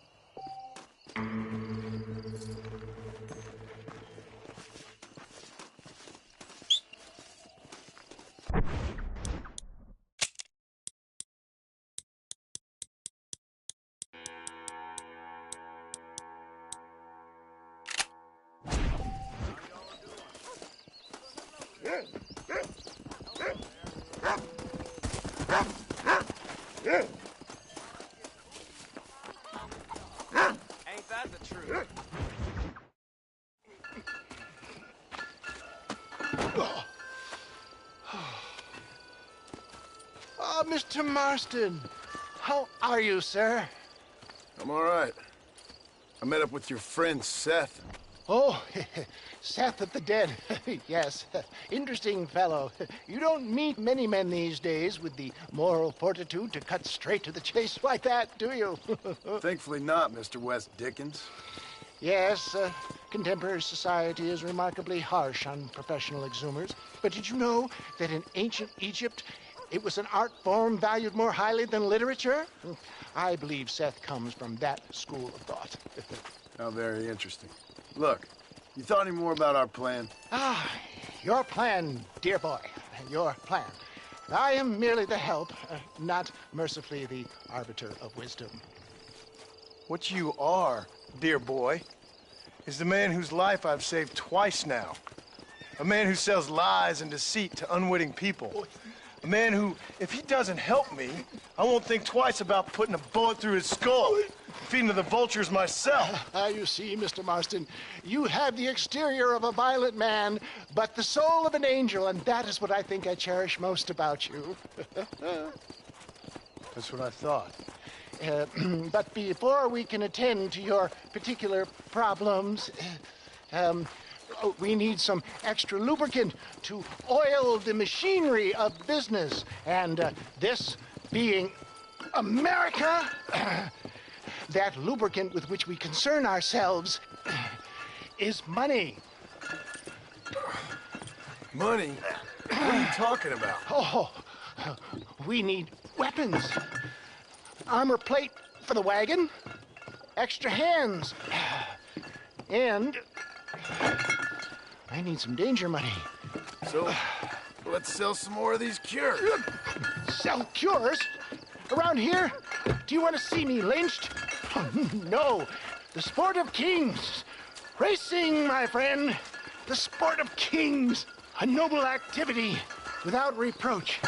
Speaker 10: Ain't that the truth?
Speaker 3: Oh, Mr. Marston. How are you, sir?
Speaker 2: I'm all right. I met up with your friend, Seth.
Speaker 3: Oh, Seth of the Dead. Yes, interesting fellow. You don't meet many men these days with the moral fortitude to cut straight to the chase like that, do you?
Speaker 2: Thankfully not, Mr. West Dickens.
Speaker 3: Yes, contemporary society is remarkably harsh on professional exhumers. But did you know that in ancient Egypt, it was an art form valued more highly than literature? I believe Seth comes from that school of thought.
Speaker 2: How very interesting. Look, you thought any more about our plan?
Speaker 3: Ah, your plan, dear boy, your plan. I am merely the help, not mercifully the arbiter of wisdom.
Speaker 2: What you are, dear boy, is the man whose life I've saved twice now. A man who sells lies and deceit to unwitting people. A man who, if he doesn't help me, I won't think twice about putting a bullet through his skull, feeding to the vultures myself.
Speaker 3: You see, Mr. Marston, you have the exterior of a violent man, but the soul of an angel, and that is what I think I cherish most about you.
Speaker 2: That's what I thought.
Speaker 3: But before we can attend to your particular problems, we need some extra lubricant to oil the machinery of business. And this being America, that lubricant with which we concern ourselves is money.
Speaker 2: Money? What are you talking about?
Speaker 3: Oh, we need weapons. Armor plate for the wagon, extra hands, and I need some danger money.
Speaker 2: So, let's sell some more of these cures.
Speaker 3: Sell cures? Around here? Do you want to see me lynched? No. The sport of kings. Racing, my friend. The sport of kings. A noble activity without reproach.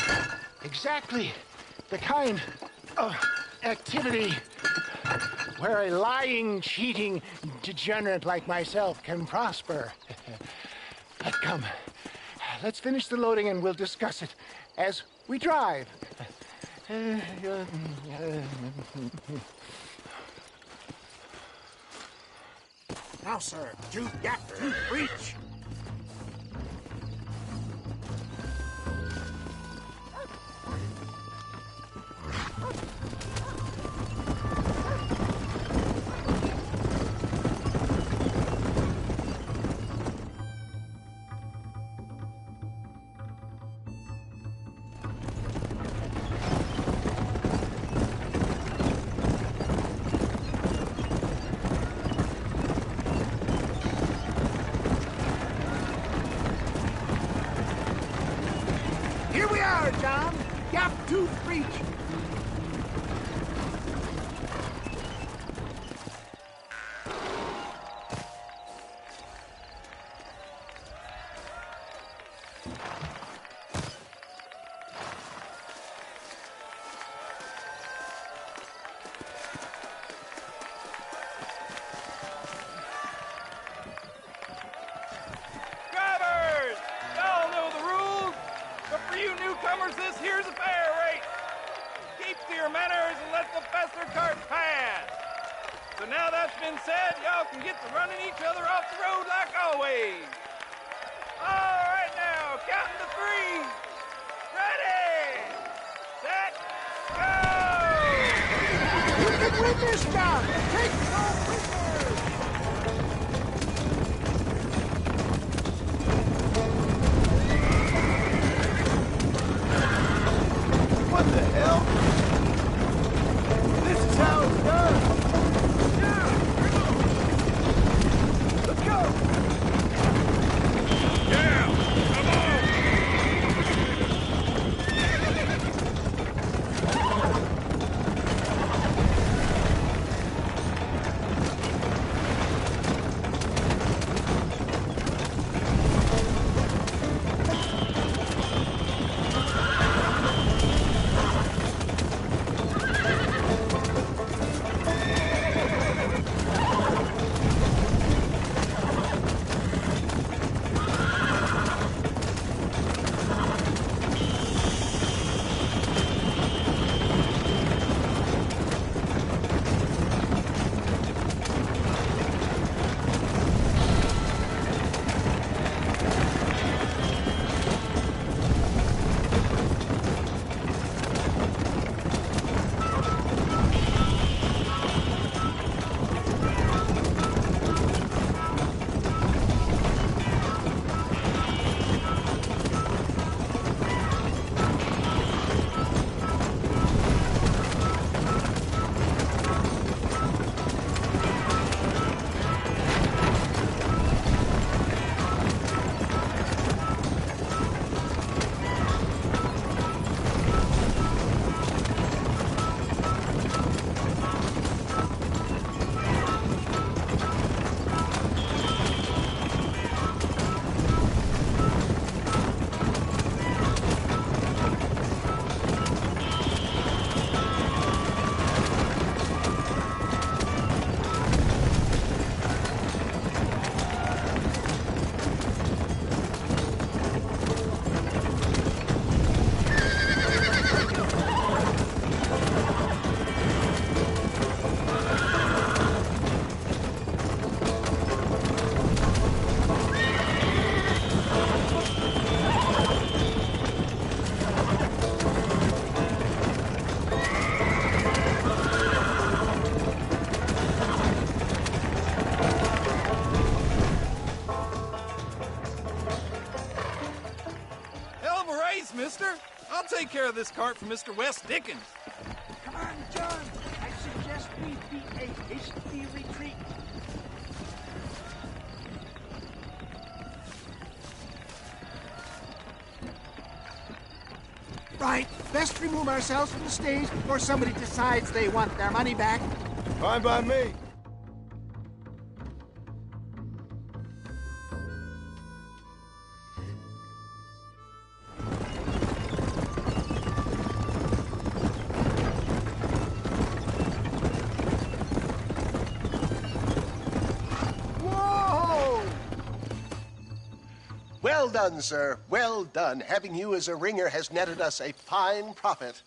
Speaker 3: Exactly the kind of activity where a lying, cheating degenerate like myself can prosper. But come, let's finish the loading and we'll discuss it as we drive.
Speaker 1: Now, sir, do that, reach. Here we are, John. Gap Tooth Reach.
Speaker 10: Drivers! Y'all know the rules, but for you newcomers, this here's a fair rate. Keep to your manners and let the faster cart pass. So now that's been said, y'all can get to running each other off the road like always. All right now, counting to three. Ready, set, go!
Speaker 3: You can win this, John. Take no prisoners.
Speaker 2: What the hell? This is how it's done. Let's go.
Speaker 5: Yeah, come on!
Speaker 10: mister. I'll take care of this cart for Mr. Wes Dickens.
Speaker 1: Come on, John. I suggest we beat a hasty retreat. Right. Best remove ourselves from the stage before somebody decides they want their money back.
Speaker 2: Fine by me.
Speaker 3: Well done, sir. Well done. Having you as a ringer has netted us a fine profit.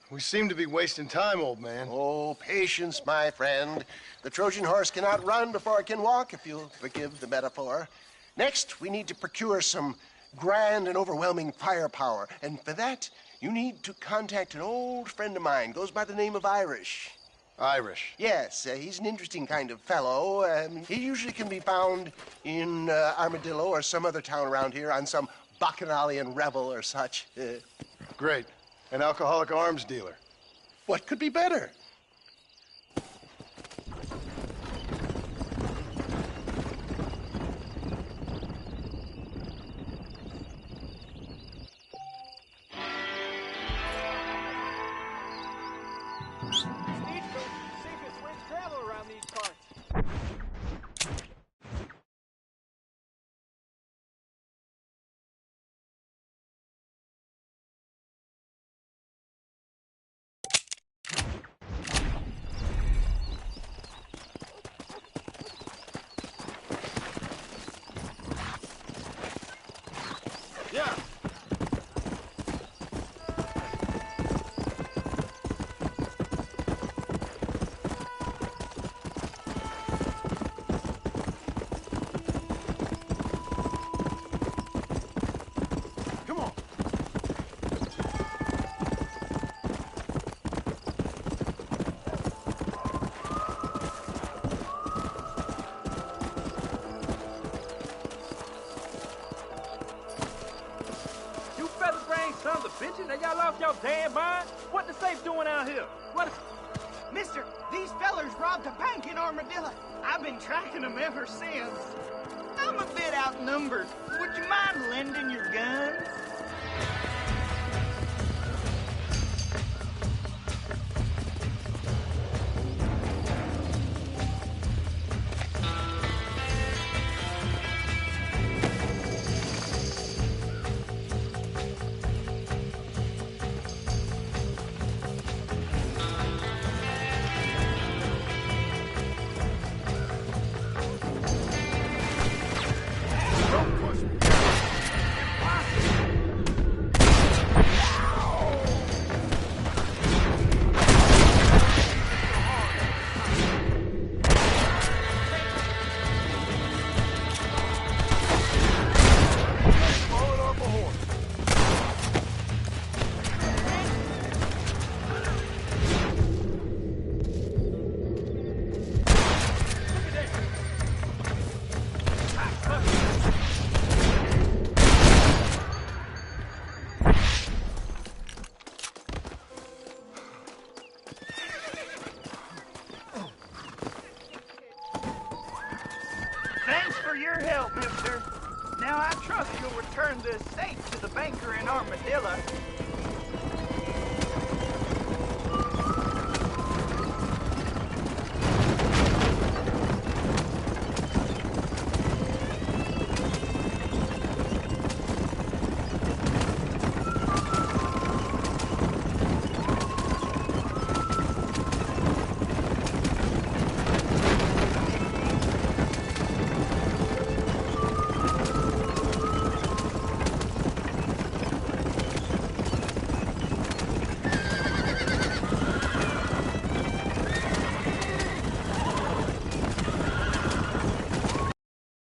Speaker 2: We seem to be wasting time, old man.
Speaker 3: Oh, patience, my friend. The Trojan horse cannot run before it can walk, if you'll forgive the metaphor. Next, we need to procure some grand and overwhelming firepower. And for that, you need to contact an old friend of mine. Goes by the name of Irish.
Speaker 2: Irish?
Speaker 3: Yes, he's an interesting kind of fellow. He usually can be found in Armadillo or some other town around here on some bacchanalian revel or such.
Speaker 2: Great. An alcoholic arms dealer.
Speaker 3: What could be better?
Speaker 10: Yeah.
Speaker 2: Come on.
Speaker 10: You feather-brained sons of bitches, now y'all lost y'all damn mind? What the safe doing out here? What is...
Speaker 4: Mister, these fellers robbed a bank in Armadillo. I've been tracking them ever since. I'm a bit outnumbered. Would you mind lending your guns? Thanks for your help, mister. Now I trust you'll return the estate to the banker in Armadillo.